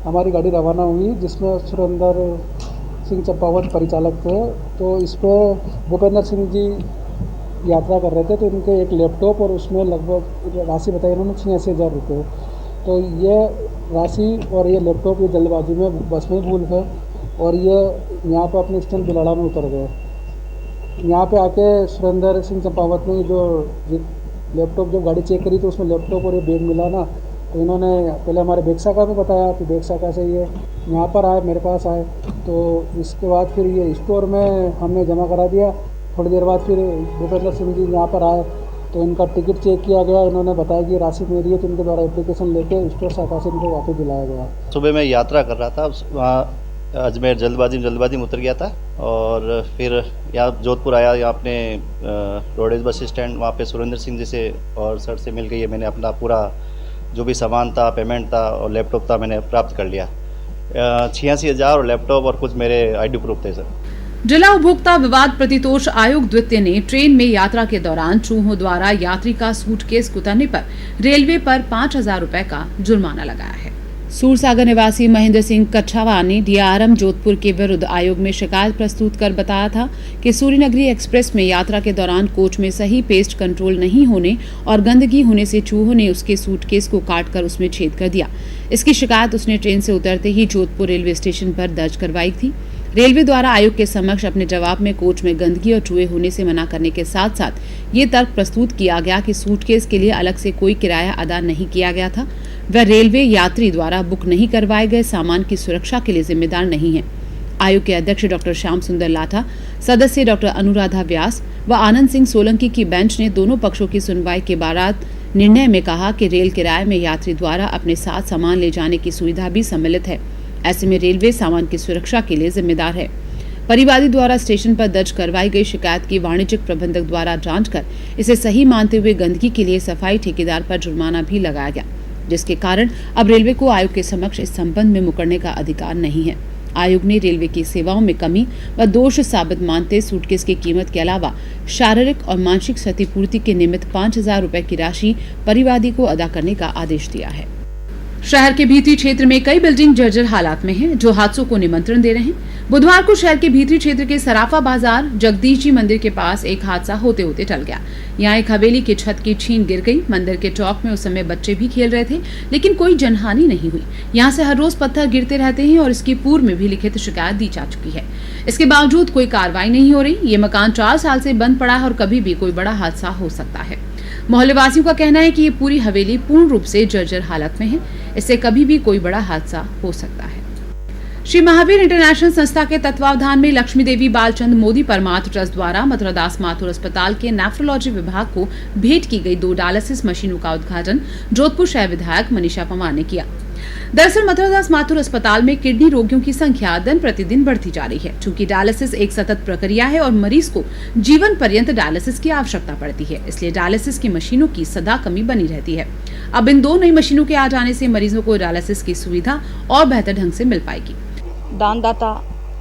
हमारी गाड़ी रवाना हुई, जिसमें सुरेंद्र सिंह चंपावत परिचालक थे। तो इस पर भूपेंद्र सिंह जी यात्रा कर रहे थे, तो इनके एक लैपटॉप और उसमें लगभग राशि बताई उन्होंने 86,000 रुपये। तो ये राशि और ये लैपटॉप ये जल्दबाजी में बस में भूल गए और ये यहाँ पर अपने स्टैंड बिलाड़ा में उतर गए। यहाँ पे आके सुरेंद्र सिंह चंपावत ने जो लैपटॉप जब गाड़ी चेक करी तो उसमें लैपटॉप और ये बैग मिला ना, तो इन्होंने पहले हमारे बैग शाखा में बताया, फिर बैग शाखा से ये यहाँ पर आए, मेरे पास आए। तो इसके बाद फिर ये स्टोर में हमने जमा करा दिया। थोड़ी देर बाद फिर भूपेंद्र सिंह जी यहाँ पर आए तो इनका टिकट चेक किया गया। इन्होंने बताया कि राशि मेरी है, तो इनके द्वारा एप्लीकेशन लेके स्टोर शाखा से इनको वापस दिलाया गया। सुबह मैं यात्रा कर रहा था, वहाँ अजमेर जल्दबाजी में उतर गया था और फिर यहाँ जोधपुर आया। यहाँ अपने रोडेज बस स्टैंड वहाँ पे सुरेंद्र सिंह जी से और सर से मिल गई है। मैंने अपना पूरा जो भी सामान था, पेमेंट था और लैपटॉप था, मैंने प्राप्त कर लिया। 86,000 और लैपटॉप और कुछ मेरे ID प्रूफ थे सर। जिला उपभोक्ता विवाद प्रतितोष आयोग द्वितीय ने ट्रेन में यात्रा के दौरान चूहों द्वारा यात्री का सूटकेस कुतरने पर रेलवे पर 5,000 रुपए का जुर्माना लगाया है। सूरसागर निवासी महेंद्र सिंह कच्छावा ने DRM जोधपुर के विरुद्ध आयोग में शिकायत प्रस्तुत कर बताया था कि सूर्यनगरी एक्सप्रेस में यात्रा के दौरान कोच में सही पेस्ट कंट्रोल नहीं होने और गंदगी होने से चूहों ने उसके सूटकेस को काटकर उसमें छेद कर दिया। इसकी शिकायत उसने ट्रेन से उतरते ही जोधपुर रेलवे स्टेशन पर दर्ज करवाई थी। रेलवे द्वारा आयोग के समक्ष अपने जवाब में कोच में गंदगी और चूहे होने से मना करने के साथ साथ ये तर्क प्रस्तुत किया गया कि सूटकेस के लिए अलग से कोई किराया अदा नहीं किया गया था। वह रेलवे यात्री द्वारा बुक नहीं करवाए गए सामान की सुरक्षा के लिए जिम्मेदार नहीं है। आयोग के अध्यक्ष डॉक्टर श्याम सुंदर लाठा, सदस्य डॉक्टर अनुराधा व्यास व आनंद सिंह सोलंकी की बेंच ने दोनों पक्षों की सुनवाई के बाद निर्णय में कहा कि रेल किराए में यात्री द्वारा अपने साथ सामान ले जाने की सुविधा भी सम्मिलित है। ऐसे में रेलवे सामान की सुरक्षा के लिए जिम्मेदार है। परिवादी द्वारा स्टेशन पर दर्ज करवाई गई शिकायत की वाणिज्यिक प्रबंधक द्वारा जांच कर इसे सही मानते हुए गंदगी के लिए सफाई ठेकेदार पर जुर्माना भी लगाया गया, जिसके कारण अब रेलवे को आयोग के समक्ष इस संबंध में मुकरने का अधिकार नहीं है। आयोग ने रेलवे की सेवाओं में कमी व दोष साबित मानते सूटकेस की कीमत के अलावा शारीरिक और मानसिक क्षतिपूर्ति के निमित्त 5,000 रुपए की राशि परिवादी को अदा करने का आदेश दिया है। शहर के भीतरी क्षेत्र में कई बिल्डिंग जर्जर हालात में हैं, जो हादसों को निमंत्रण दे रहे हैं। बुधवार को शहर के भीतरी क्षेत्र के सराफा बाजार जगदीश जी मंदिर के पास एक हादसा होते होते टल गया। यहाँ एक हवेली की छत की छीन गिर गई। मंदिर के चौक में उस समय बच्चे भी खेल रहे थे, लेकिन कोई जनहानि नहीं हुई। यहाँ से हर रोज पत्थर गिरते रहते हैं और इसकी पूर्व में भी लिखित शिकायत दी जा चुकी है। इसके बावजूद कोई कार्रवाई नहीं हो रही। ये मकान 4 साल से बंद पड़ा है और कभी भी कोई बड़ा हादसा हो सकता है। मोहल्लेवासियों का कहना है कि ये पूरी हवेली पूर्ण रूप से जर्जर हालत में है। इससे कभी भी कोई बड़ा हादसा हो सकता है। श्री महावीर इंटरनेशनल संस्था के तत्वावधान में लक्ष्मी देवी बालचंद मोदी परमार्थ ट्रस्ट द्वारा मथुरा दास माथुर अस्पताल के नेफ्रोलॉजी विभाग को भेंट की गई 2 डायलिसिस मशीनों का उद्घाटन जोधपुर शहर विधायक मनीषा पंवार ने किया। दरअसल मथुरादास माथुर अस्पताल में किडनी रोगियों की संख्या दिन प्रतिदिन बढ़ती जा रही है। चूंकि डायलिसिस एक सतत प्रक्रिया है और मरीज को जीवन पर्यंत डायलिसिस की आवश्यकता पड़ती है, इसलिए डायलिसिस की मशीनों की सदा कमी बनी रहती है। अब इन 2 नई मशीनों के आ जाने से मरीजों को डायलिसिस की सुविधा और बेहतर ढंग से मिल पाएगी। दानदाता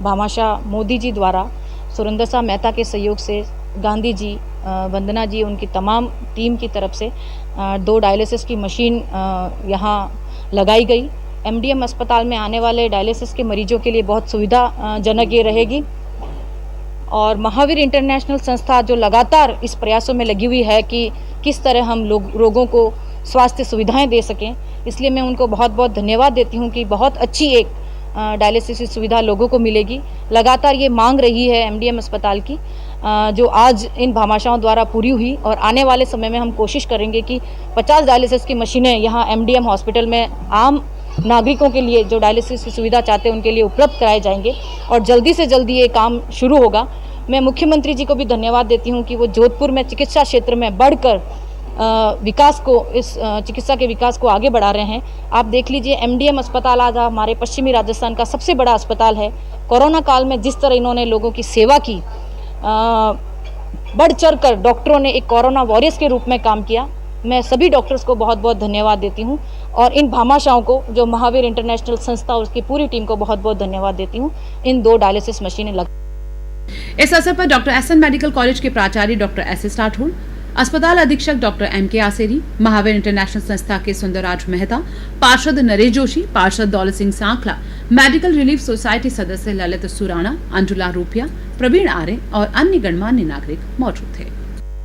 भामाशाह मोदी जी द्वारा सुरेंद्र साहब मेहता के सहयोग से गांधी जी, वंदना जी, उनकी तमाम टीम की तरफ से 2 डायलिसिस की मशीन यहाँ लगाई गई। एमडीएम अस्पताल में आने वाले डायलिसिस के मरीजों के लिए बहुत सुविधाजनक ये रहेगी। और महावीर इंटरनेशनल संस्था जो लगातार इस प्रयासों में लगी हुई है कि किस तरह हम रोगों को स्वास्थ्य सुविधाएं दे सकें, इसलिए मैं उनको बहुत बहुत धन्यवाद देती हूं कि बहुत अच्छी एक डायलिसिस की सुविधा लोगों को मिलेगी। लगातार ये मांग रही है एमडीएम अस्पताल की, जो आज इन भामाशाहों द्वारा पूरी हुई। और आने वाले समय में हम कोशिश करेंगे कि 50 डायलिसिस की मशीनें यहाँ एमडीएम हॉस्पिटल में आम नागरिकों के लिए जो डायलिसिस की सुविधा चाहते हैं उनके लिए उपलब्ध कराए जाएंगे और जल्दी से जल्दी ये काम शुरू होगा। मैं मुख्यमंत्री जी को भी धन्यवाद देती हूँ कि वो जोधपुर में चिकित्सा क्षेत्र में बढ़कर विकास को, इस चिकित्सा के विकास को आगे बढ़ा रहे हैं। आप देख लीजिए एमडीएम अस्पताल आज हमारे पश्चिमी राजस्थान का सबसे बड़ा अस्पताल है। कोरोना काल में जिस तरह इन्होंने लोगों की सेवा की, बढ़ चढ़ कर डॉक्टरों ने एक कोरोना वॉरियर्स के रूप में काम किया। मैं सभी डॉक्टर्स को बहुत बहुत धन्यवाद देती हूँ और इन भामाशाहों को, जो महावीर इंटरनेशनल संस्था और उसकी पूरी टीम को बहुत बहुत धन्यवाद देती हूँ। इन 2 डायलिसिस मशीनें इस अवसर पर डॉक्टर एसएन मेडिकल कॉलेज के प्राचार्य डॉक्टर एसएस राठौड़, अस्पताल अधीक्षक doctor MK Aseri, Mahavir International संस्था के सुंदरराज मेहता, पार्षद नरेश जोशी, पार्षद Daulat Singh Sankhla, medical relief society सदस्य ललित सुराना, अंजुला रूपिया, प्रवीण आर्य और अन्य गणमान्य नागरिक मौजूद थे।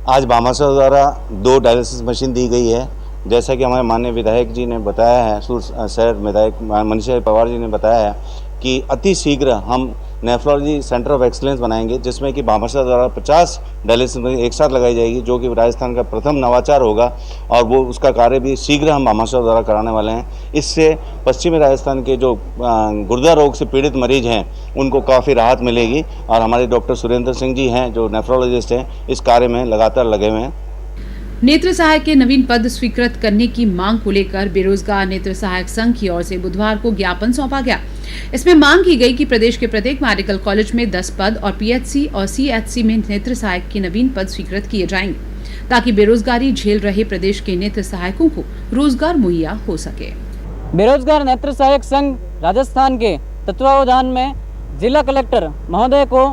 आज भामाशाह द्वारा 2 डायलिसिस मशीन दी गई है। जैसा कि हमारे माननीय विधायक जी ने बताया है, शहर विधायक मनीषा पवार जी ने बताया है कि अति शीघ्र हम नेफ्रोलॉजी सेंटर ऑफ एक्सीलेंस बनाएंगे, जिसमें कि भामाशाह द्वारा 50 डायलिसिस मशीन एक साथ लगाई जाएगी, जो कि राजस्थान का प्रथम नवाचार होगा और वो उसका कार्य भी शीघ्र हम भामाशाह द्वारा कराने वाले हैं। इससे पश्चिमी राजस्थान के जो गुर्दा रोग से पीड़ित मरीज हैं उनको काफ़ी राहत मिलेगी और हमारे डॉक्टर सुरेंद्र सिंह जी हैं जो नेफ्रोलॉजिस्ट हैं, इस कार्य में लगातार लगे हुए हैं। नेत्र सहायक के नवीन पद स्वीकृत करने की मांग को लेकर बेरोजगार नेत्र सहायक संघ की ओर से बुधवार को ज्ञापन सौंपा गया। इसमें मांग की गई कि प्रदेश के प्रत्येक मेडिकल कॉलेज में 10 पद और पीएचसी और सीएचसी में नेत्र सहायक के नवीन पद स्वीकृत किए जाएंगे, ताकि बेरोजगारी झेल रहे प्रदेश के नेत्र सहायकों को रोजगार मुहैया हो सके। बेरोजगार नेत्र सहायक संघ राजस्थान के तत्वावधान में जिला कलेक्टर महोदय को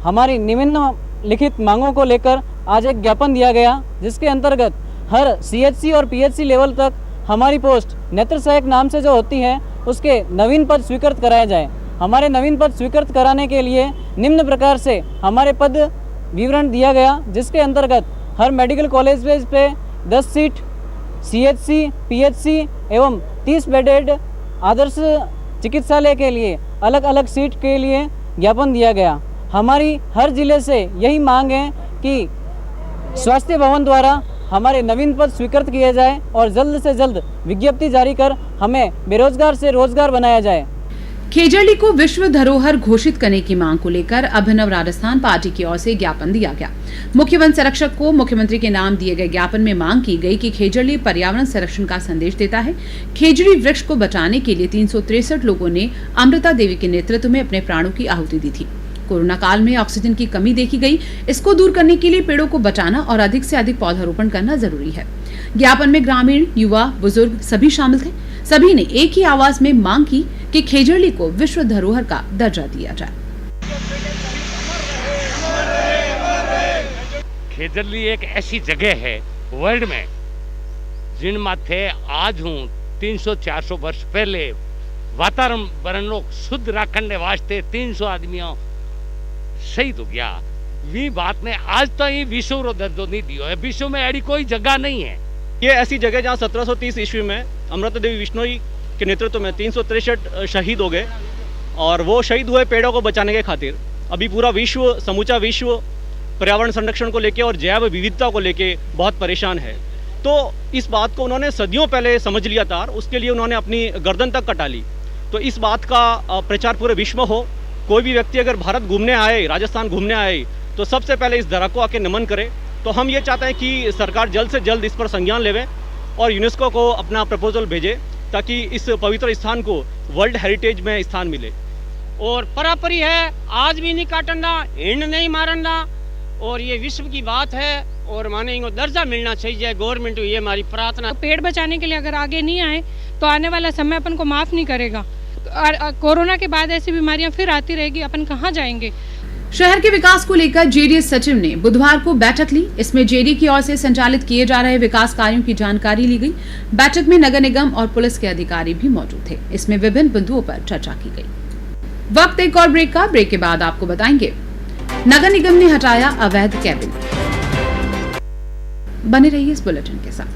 हमारी निम्नलिखित मांगों को लेकर आज एक ज्ञापन दिया गया, जिसके अंतर्गत हर सीएचसी और पीएचसी लेवल तक हमारी पोस्ट नेत्र सहायक नाम से जो होती है उसके नवीन पद स्वीकृत कराए जाए। हमारे नवीन पद स्वीकृत कराने के लिए निम्न प्रकार से हमारे पद विवरण दिया गया, जिसके अंतर्गत हर मेडिकल कॉलेज पे 10 सीट सीएचसी, पीएचसी एवं 30 बेडेड आदर्श चिकित्सालय के लिए अलग अलग सीट के लिए ज्ञापन दिया गया। हमारी हर जिले से यही मांग है कि स्वास्थ्य भवन द्वारा हमारे नवीन पद स्वीकृत किए जाए और जल्द से जल्द विज्ञप्ति जारी कर हमें बेरोजगार से रोजगार बनाया जाए। खेजड़ली को विश्व धरोहर घोषित करने की मांग को लेकर अभिनव राजस्थान पार्टी की ओर से ज्ञापन दिया गया। मुख्य वन संरक्षक को मुख्यमंत्री के नाम दिए गए ज्ञापन में मांग की गई कि खेजड़ली पर्यावरण संरक्षण का संदेश देता है। खेजड़ी वृक्ष को बचाने के लिए 363 लोगों ने अमृता देवी के नेतृत्व में अपने प्राणों की आहुति दी थी। कोरोना काल में ऑक्सीजन की कमी देखी गई, इसको दूर करने के लिए पेड़ों को बचाना और अधिक से अधिक पौधारोपण करना जरूरी है। ज्ञापन में ग्रामीण, युवा, बुजुर्ग सभी शामिल थे। सभी ने एक ही आवाज में मांग की कि खेजड़ली को विश्व धरोहर का दर्जा दिया जाए। खेजड़ली एक ऐसी जगह है वर्ल्ड में जिन माथे आज हूँ 300-400 वर्ष पहले वातावरण लोग शुद्ध रखने वास्ते 300 आदमियों शहीद हो गया। वी बात ने आज तो ये विश्व रो दर्जो नहीं दियो है। विश्व में ऐसी कोई जगह नहीं है। ये ऐसी जगह जहाँ 1730 ईस्वी में अमृता देवी बिश्नोई के नेतृत्व में 363 शहीद हो गए और वो शहीद हुए पेड़ों को बचाने के खातिर। अभी पूरा विश्व, समूचा विश्व पर्यावरण संरक्षण को लेके और जैव विविधता को लेके बहुत परेशान है। तो इस बात को उन्होंने सदियों पहले समझ लिया था और उसके लिए उन्होंने अपनी गर्दन तक कटा ली। तो इस बात का प्रचार पूरे विश्व में हो। कोई भी व्यक्ति अगर भारत घूमने आए, राजस्थान घूमने आए, तो सबसे पहले इस धरा को आके नमन करे। तो हम ये चाहते हैं कि सरकार जल्द से जल्द इस पर संज्ञान लेवे और यूनेस्को को अपना प्रपोजल भेजे ताकि इस पवित्र स्थान को वर्ल्ड हेरिटेज में स्थान मिले। और परापरी है, आज भी नहीं काटना, हिंड नहीं मारना, और ये विश्व की बात है और माने इनको दर्जा मिलना चाहिए गवर्नमेंट को, ये हमारी प्रार्थना। पेड़ बचाने के लिए अगर आगे नहीं आए तो आने वाला समय अपन को माफ़ नहीं करेगा। कोरोना के बाद ऐसी बीमारियां फिर आती रहेगी, अपन कहाँ जाएंगे। शहर के विकास को लेकर जेडीएस सचिव ने बुधवार को बैठक ली। इसमें जेडी की ओर से संचालित किए जा रहे विकास कार्यों की जानकारी ली गई। बैठक में नगर निगम और पुलिस के अधिकारी भी मौजूद थे। इसमें विभिन्न बिंदुओं पर चर्चा की गई। वक्त एक और ब्रेक का। ब्रेक के बाद आपको बताएंगे नगर निगम ने हटाया अवैध केबिन। बने रहिए इस बुलेटिन के साथ।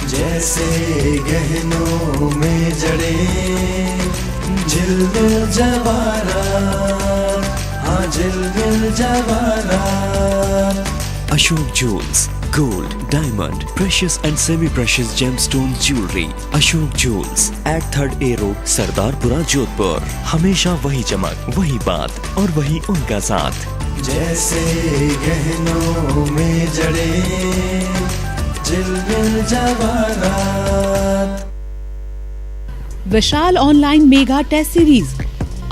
जैसे गहनों में जड़े झिलमिल जवाहरात, हाँ झिलमिल जवाहरात। Ashok jewels, gold, diamond, precious and semi-precious gemstone jewelry. Ashok jewels at 3rd A Road, Sardarpura, Jodhpur. हमेशा वही चमक, वही बात और वही उनका साथ। जैसे गहनों में जड़े झिलमिल जवाहरात। विशाल online mega test series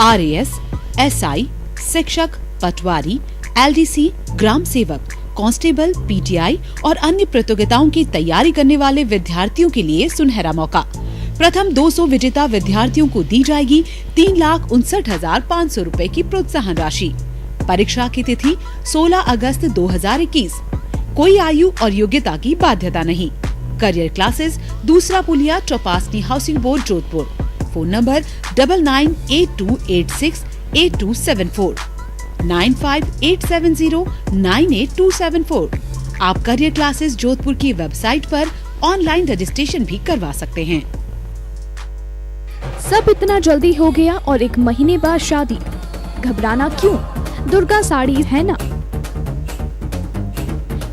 RAS, SI, शिक्षक, पटवारी, LDC, ग्राम सेवक, कांस्टेबल, PTI और अन्य प्रतियोगिताओं की तैयारी करने वाले विद्यार्थियों के लिए सुनहरा मौका। प्रथम 200 विजेता विद्यार्थियों को दी जाएगी 3,59,500 रूपए की प्रोत्साहन राशि। परीक्षा की तिथि 16 अगस्त 2021। कोई आयु और योग्यता की बाध्यता नहीं। करियर क्लासेस दूसरा पुलिया, Chaupasni housing board, Jodhpur. Phone number 9982868274 9587098274। आप करियर क्लासेस जोधपुर की वेबसाइट पर ऑनलाइन रजिस्ट्रेशन भी करवा सकते हैं। सब इतना जल्दी हो गया और 1 महीने बाद शादी। घबराना क्यों? दुर्गा साड़ी है ना,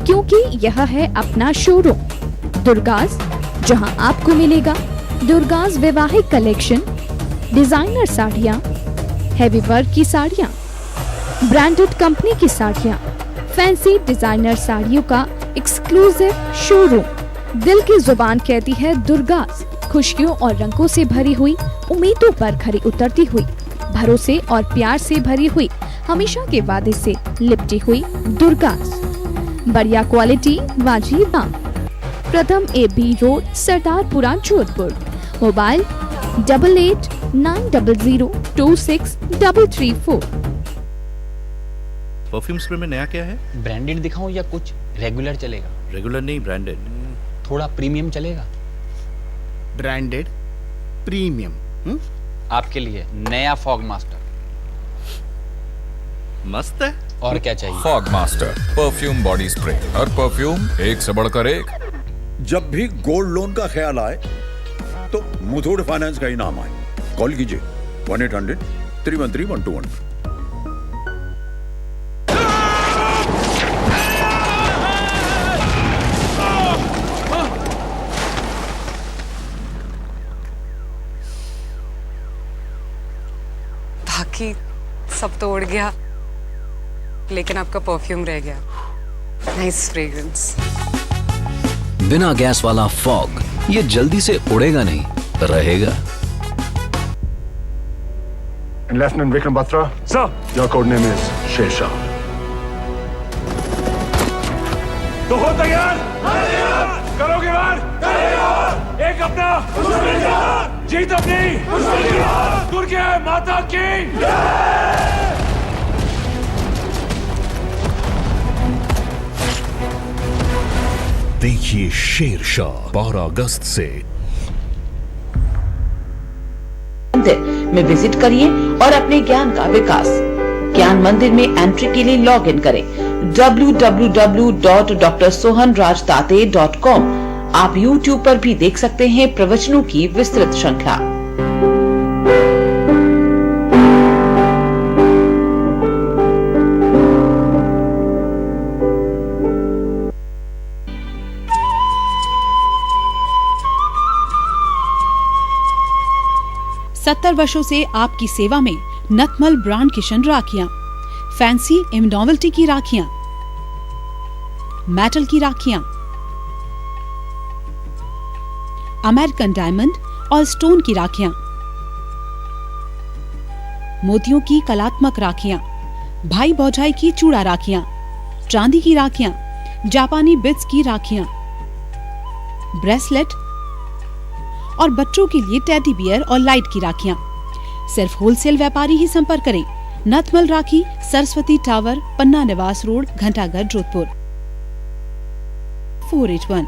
क्योंकि यह है अपना शोरूम दुर्गास, जहां आपको मिलेगा दुर्गास वैवाहिक कलेक्शन, डिजाइनर साड़ियाँ, हैवी वर्क की साड़ियाँ, ब्रांडेड कंपनी की साड़ियाँ, फैंसी डिजाइनर साड़ियों का एक्सक्लूसिव शोरूम। दिल की जुबान कहती है दुर्गास, खुशियों और रंगों से भरी हुई, उम्मीदों पर खरी उतरती हुई, भरोसे और प्यार से भरी हुई, हमेशा के वादे से लिपटी हुई दुर्गास। बढ़िया क्वालिटी, वाजिब दाम। प्रथम AB road, Sardarpura, Jodhpur. Mobile 8890026334। Perfume spray में नया क्या है? ब्रांडेड दिखाऊं या कुछ रेगुलर चलेगा? रेगुलर नहीं, ब्रांडेड। थोड़ा प्रीमियम चलेगा? Branded premium. आपके लिए नया फॉग मास्टर। मस्त है। और क्या चाहिए? Fogg master perfume body spray. हर परफ्यूम एक से बढ़कर एक। जब भी गोल्ड लोन का ख्याल आए तो मुथूट फाइनेंस का ही नाम आए। कॉल कीजिए 1-800-313-121। बाकी सब तो उड़ गया, लेकिन आपका परफ्यूम रह गया। Nice fragrance. बिना गैस वाला फॉग ये जल्दी से उड़ेगा नहीं, रहेगा। Lieutenant Vikram Batra. Sir. Your code name is Shesha. तो हो तैयार? करोगे वार? एक अपना, जीत अपनी, दुर्गा माता की। देखिए शेरशाह 12 अगस्त से। में विजिट करिए और अपने ज्ञान का विकास। ज्ञान मंदिर में एंट्री के लिए लॉग इन करें www.drsohanrajtate.com। आप YouTube पर भी देख सकते हैं प्रवचनों की विस्तृत श्रृंखला। सत्तर वर्षों से आपकी सेवा में नथमल ब्रांड किशन राखियां, फैंसी एवं नॉवेल्टी की राखियां, मेटल की राखियां, अमेरिकन डायमंड और स्टोन की राखियां, मोतियों की कलात्मक राखियां, भाई भौजाई की चूड़ा राखियां, चांदी की राखियां, जापानी बिट्स की राखियां, ब्रेसलेट और बच्चों के लिए टेडी बियर और लाइट की राखियां। सिर्फ होलसेल व्यापारी ही संपर्क करें। Nathmal Rakhi, Saraswati tower, Panna Niwas road, Ghantaghar, Jodhpur 481।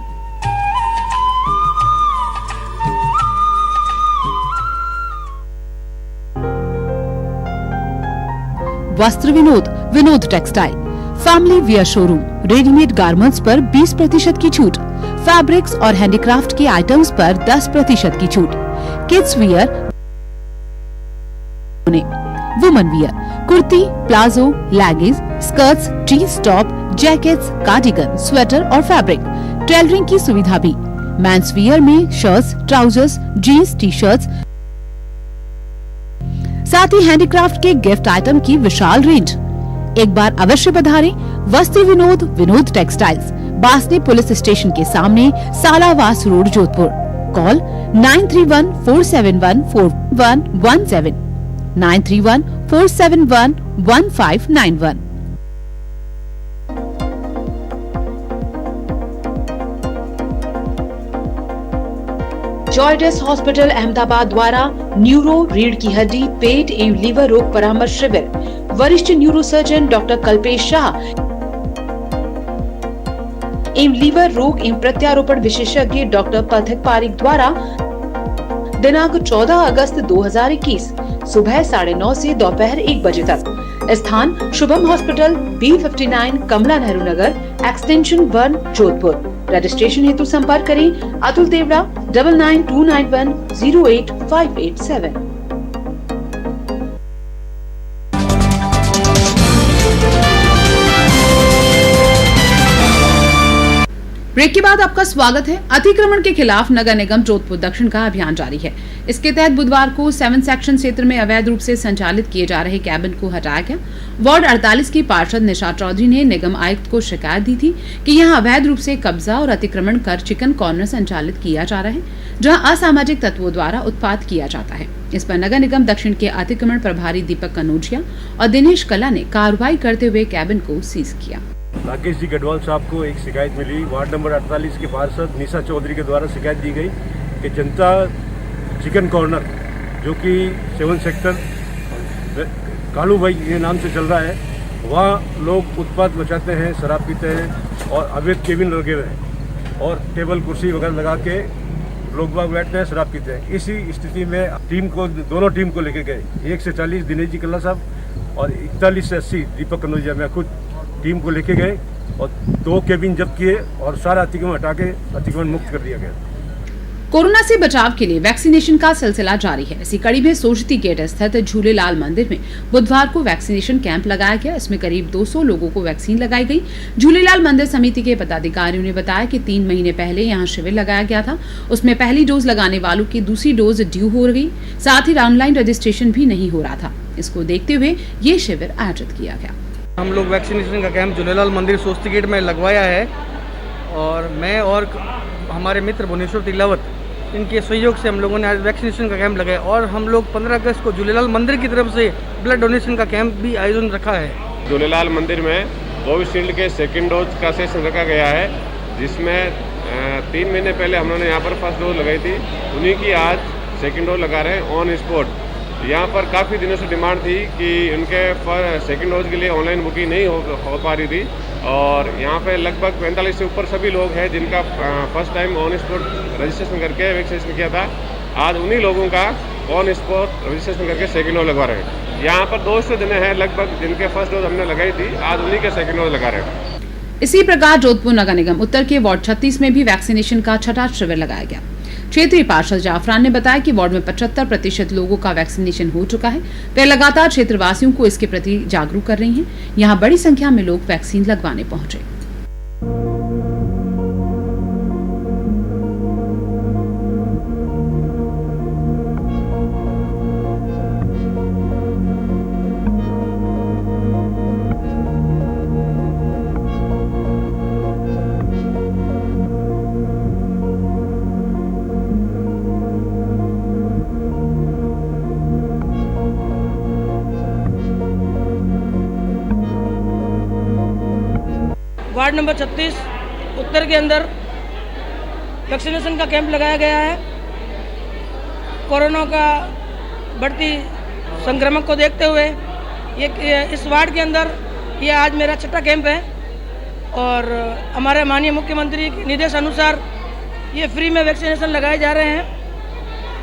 वस्त्र Vinod, Vinod textile, family wear showroom, readymade garments पर 20% की छूट, फैब्रिक्स और हैंडीक्राफ्ट के आइटम्स पर 10% की छूट, kids wear, women wear, kurti, palazzo, leggings, skirts, jeans top, jackets, cardigan, sweater और फैब्रिक, टेलरिंग की सुविधा भी, मेंस वियर में shirts, trousers, jeans, T shirts, साथ ही हैंडीक्राफ्ट के गिफ्ट आइटम की विशाल रेंज। एक बार अवश्य पधारें। Vastra Vinod, Vinod textiles, Basni police station के सामने, Salawas road, Jodhpur. Call 9314714117, 9314711591। Zydus hospital Ahmedabad द्वारा न्यूरो, रीढ़ की हड्डी, पेट एवं लीवर रोग परामर्श शिविर, वरिष्ठ neuro surgeon doctor Kalpesh Shah एवं लीवर रोग एवं प्रत्यारोपण विशेषज्ञ डॉक्टर पथिक पारिक द्वारा दिनांक 14 अगस्त 2021 सुबह 9:30 से दोपहर 1 बजे तक। स्थान शुभम हॉस्पिटल, B59, कमला नेहरू नगर, एक्सटेंशन 1, जोधपुर। रजिस्ट्रेशन हेतु संपर्क करें अतुल देवड़ा 9929108587। ब्रेक के बाद आपका स्वागत है। अतिक्रमण के खिलाफ नगर निगम जोधपुर दक्षिण का अभियान जारी है। इसके तहत बुधवार को 7 सेक्शन क्षेत्र में अवैध रूप से संचालित किए जा रहे कैबिन को हटाया गया। वार्ड 48 की पार्षद निशा चौधरी ने निगम आयुक्त को शिकायत दी थी कि यहां अवैध रूप से कब्जा और अतिक्रमण कर चिकन कॉर्नर संचालित किया जा रहा है, जहां असामाजिक तत्वों द्वारा उत्पात किया जाता है। इस पर नगर निगम दक्षिण के अतिक्रमण प्रभारी दीपक कनौजिया और दिनेश कला ने कार्रवाई करते हुए कैबिन को सीज किया। राकेश जी गढ़वाल साहब को एक शिकायत मिली। वार्ड नंबर 48 के पार्षद निशा चौधरी के द्वारा शिकायत दी गई कि जनता चिकन कॉर्नर जो कि 7 सेक्टर कालू भाई ये नाम से चल रहा है, वहाँ लोग उत्पात मचाते हैं, शराब पीते हैं और अवैध केबिन लगे हुए हैं और टेबल कुर्सी वगैरह लगा के लोग बाग बैठते हैं, शराब पीते हैं। इसी स्थिति में दोनों टीम को लेके गए। 1 से 40 दिनेश जी कल्ला साहब और 41 से 80 दीपक कनौजिया, मैं खुद टीम को लेके गए और 2 केबिन जब्त किए और सारा अतिक्रमण हटा के अतिक्रमण मुक्त कर दिया गया। कोरोना से बचाव के लिए वैक्सीनेशन का सिलसिला जारी है। इसी कड़ी में सोचती गेट स्थित झूलेलाल मंदिर में बुधवार को वैक्सीनेशन कैंप लगाया गया। इसमें करीब 200 लोगों को वैक्सीन लगाई गई। झूलेलाल मंदिर समिति के पदाधिकारियों ने बताया कि 3 महीने पहले यहां शिविर लगाया गया था। उसमें पहली डोज लगाने वालों की दूसरी डोज ड्यू हो गई, साथ ही ऑनलाइन रजिस्ट्रेशन भी नहीं हो रहा था। इसको देखते हुए ये शिविर आयोजित किया गया। हम लोग वैक्सीनेशन का कैंप झूलेलाल मंदिर सोचती गेट में लगवाया है और मैं और हमारे मित्र भुवनेश्वर तिलावत इनके सहयोग से हम लोगों ने आज वैक्सीनेशन का कैंप लगाया और हम लोग 15 अगस्त को झूलेलाल मंदिर की तरफ से ब्लड डोनेशन का कैंप भी आयोजन रखा है। झूलेलाल मंदिर में कोविशील्ड के सेकेंड डोज का सेशन रखा गया है, जिसमें 3 महीने पहले हम लोगों ने यहाँ पर फर्स्ट डोज लगाई थी, उन्हीं की आज सेकेंड डोज लगा रहे हैं ऑन स्पॉट। यहाँ पर काफ़ी दिनों से डिमांड थी कि उनके सेकेंड डोज के लिए ऑनलाइन बुकिंग नहीं हो पा रही थी और यहाँ पे लगभग 45 से ऊपर सभी लोग हैं जिनका first time on spot registration करके वैक्सीनेशन किया था। आज उन्हीं लोगों का ऑन स्पॉट रजिस्ट्रेशन करके सेकेंड डोज लगवा रहे हैं। यहाँ पर 200 जने हैं लगभग जिनके फर्स्ट डोज हमने लगाई थी, आज उन्हीं के सेकेंड डोज लगा रहे हैं। इसी प्रकार जोधपुर नगर निगम उत्तर के वार्ड 36 में भी वैक्सीनेशन का छठा शिविर लगाया गया। क्षेत्रीय पार्षद जाफरान ने बताया कि वार्ड में 75% लोगों का वैक्सीनेशन हो चुका है। वे लगातार क्षेत्रवासियों को इसके प्रति जागरूक कर रही हैं। यहाँ बड़ी संख्या में लोग वैक्सीन लगवाने पहुंचे। वार्ड नंबर 36 उत्तर के अंदर वैक्सीनेशन का कैंप लगाया गया है। कोरोना का बढ़ती संक्रमण को देखते हुए ये इस वार्ड के अंदर ये आज मेरा छठा कैंप है और हमारे माननीय मुख्यमंत्री के निर्देश अनुसार ये फ्री में वैक्सीनेशन लगाए जा रहे हैं।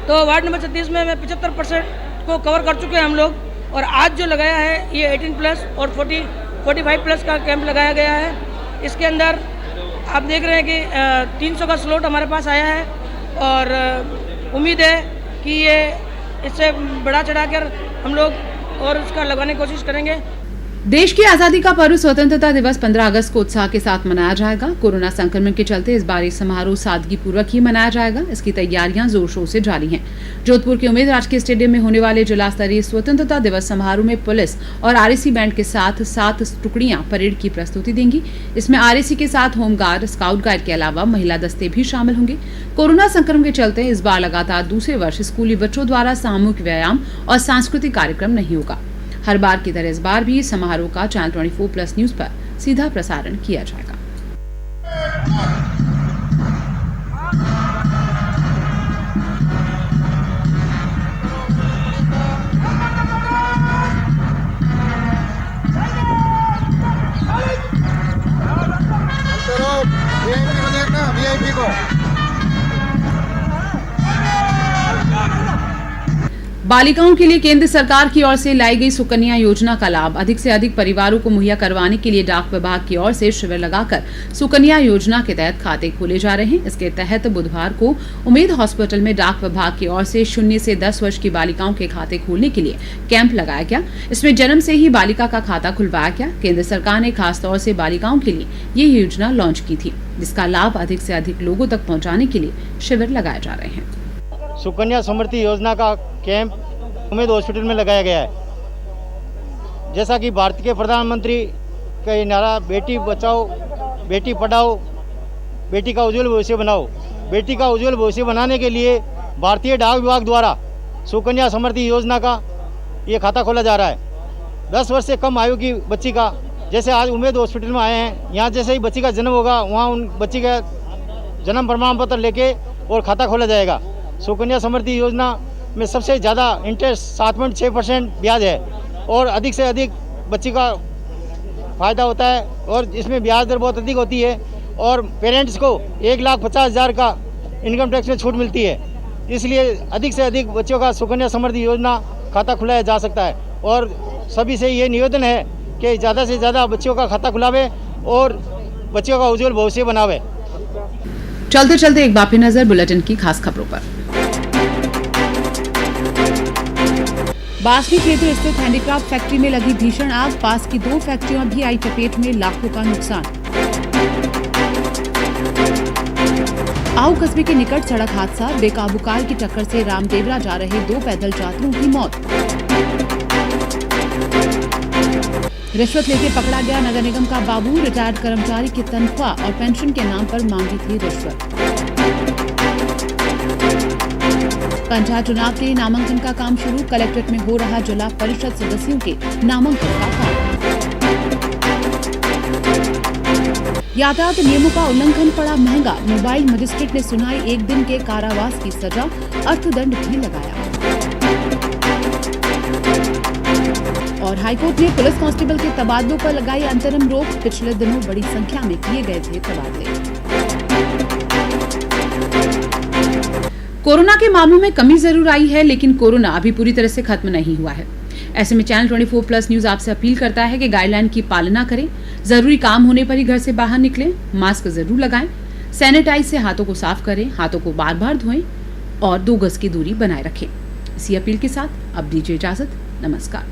तो वार्ड नंबर 36 में 75% को कवर कर चुके हैं हम लोग और आज जो लगाया है ये 18+ और 45+ का कैंप लगाया गया है। इसके अंदर आप देख रहे हैं कि 300 का स्लॉट हमारे पास आया है और उम्मीद है कि ये इससे बढ़ा चढ़ाकर हम लोग और उसका लगाने की कोशिश करेंगे। देश की आजादी का पर्व स्वतंत्रता दिवस 15 अगस्त को उत्साह के साथ मनाया जाएगा। कोरोना संक्रमण के चलते इस बार ये समारोह सादगी पूर्वक ही मनाया जाएगा। इसकी तैयारियां जोर शोर से जारी हैं। जोधपुर के उम्मेद राजकीय स्टेडियम में होने वाले जिला स्तरीय स्वतंत्रता दिवस समारोह में पुलिस और आरएसी बैंड के साथ 7 टुकड़ियां परेड की प्रस्तुति देंगी। इसमें आरएसी के साथ होमगार्ड, स्काउट गाइड के अलावा महिला दस्ते भी शामिल होंगे। कोरोना संक्रमण के चलते इस बार लगातार दूसरे वर्ष स्कूली बच्चों द्वारा सामूहिक व्यायाम और सांस्कृतिक कार्यक्रम नहीं होगा। हर बार की तरह इस बार भी समारोह का चैनल 24+ न्यूज पर सीधा प्रसारण किया जाएगा। VIP को बालिकाओं के लिए केंद्र सरकार की ओर से लाई गई सुकन्या योजना का लाभ अधिक से अधिक परिवारों को मुहैया करवाने के लिए डाक विभाग की ओर से शिविर लगाकर सुकन्या योजना के तहत खाते खोले जा रहे हैं। इसके तहत बुधवार को उम्मेद हॉस्पिटल में डाक विभाग की ओर से 0 से 10 वर्ष की बालिकाओं के खाते खोलने के लिए कैंप लगाया गया। इसमें जन्म से ही बालिका का खाता खुलवाया गया। केंद्र सरकार ने खास तौर से बालिकाओं के लिए ये योजना लॉन्च की थी, जिसका लाभ अधिक से अधिक लोगों तक पहुँचाने के लिए शिविर लगाए जा रहे हैं। सुकन्या समृद्धि योजना का कैंप उम्मेद हॉस्पिटल में लगाया गया है। जैसा कि भारत के प्रधानमंत्री का ये नारा बेटी बचाओ, बेटी पढ़ाओ, बेटी का उज्जवल भविष्य बनाओ। बेटी का उज्जवल भविष्य बनाने के लिए भारतीय डाक विभाग द्वारा सुकन्या समृद्धि योजना का ये खाता खोला जा रहा है। 10 वर्ष से कम आयु की बच्ची का, जैसे आज उम्मेद हॉस्पिटल में आए हैं, यहाँ जैसे ही बच्ची का जन्म होगा वहाँ उन बच्ची का जन्म प्रमाण पत्र लेके और खाता खोला जाएगा। सुकन्या समृद्धि योजना में सबसे ज़्यादा इंटरेस्ट 7.6% ब्याज है और अधिक से अधिक बच्ची का फ़ायदा होता है और इसमें ब्याज दर बहुत अधिक होती है और पेरेंट्स को 1,50,000 का इनकम टैक्स में छूट मिलती है। इसलिए अधिक से अधिक बच्चों का सुकन्या समृद्धि योजना खाता खुलाया जा सकता है और सभी से ये निवेदन है कि ज़्यादा से ज़्यादा बच्चों का खाता खुलावे और बच्चों का उज्जवल भविष्य बनावे। चलते चलते एक बार फिर नजर बुलेटिन की खास खबरों पर। बासनी क्षेत्र स्थित हैंडीक्राफ्ट फैक्ट्री में लगी भीषण आग, पास की 2 फैक्ट्रियां भी आई चपेट में, लाखों का नुकसान। आओ कस्बे के निकट सड़क हादसा, बेकाबू कार की टक्कर से रामदेवरा जा रहे 2 पैदल यात्रियों की मौत। रिश्वत लेके पकड़ा गया नगर निगम का बाबू, रिटायर्ड कर्मचारी की तनख्वाह और पेंशन के नाम पर मांगी थी रिश्वत। पंचायत चुनाव के नामांकन का काम शुरू, कलेक्ट्रेट में हो रहा जिला परिषद सदस्यों के नामांकन का काम। यातायात नियमों का उल्लंघन पड़ा महंगा, मोबाइल मजिस्ट्रेट ने सुनाई 1 दिन के कारावास की सजा, अर्थदंड भी लगाया। और हाईकोर्ट ने पुलिस कांस्टेबल के तबादलों पर लगाई अंतरिम रोक, पिछले दिनों बड़ी संख्या में किए गए थे तबादले। कोरोना के मामलों में कमी जरूर आई है, लेकिन कोरोना अभी पूरी तरह से खत्म नहीं हुआ है। ऐसे में चैनल 24+ न्यूज आपसे अपील करता है कि गाइडलाइन की पालना करें, जरूरी काम होने पर ही घर से बाहर निकलें, मास्क जरूर लगाएं, सैनिटाइज से हाथों को साफ करें, हाथों को बार बार धोएं और 2 गज की दूरी बनाए रखें। इसी अपील के साथ अब दीजिए इजाजत। नमस्कार।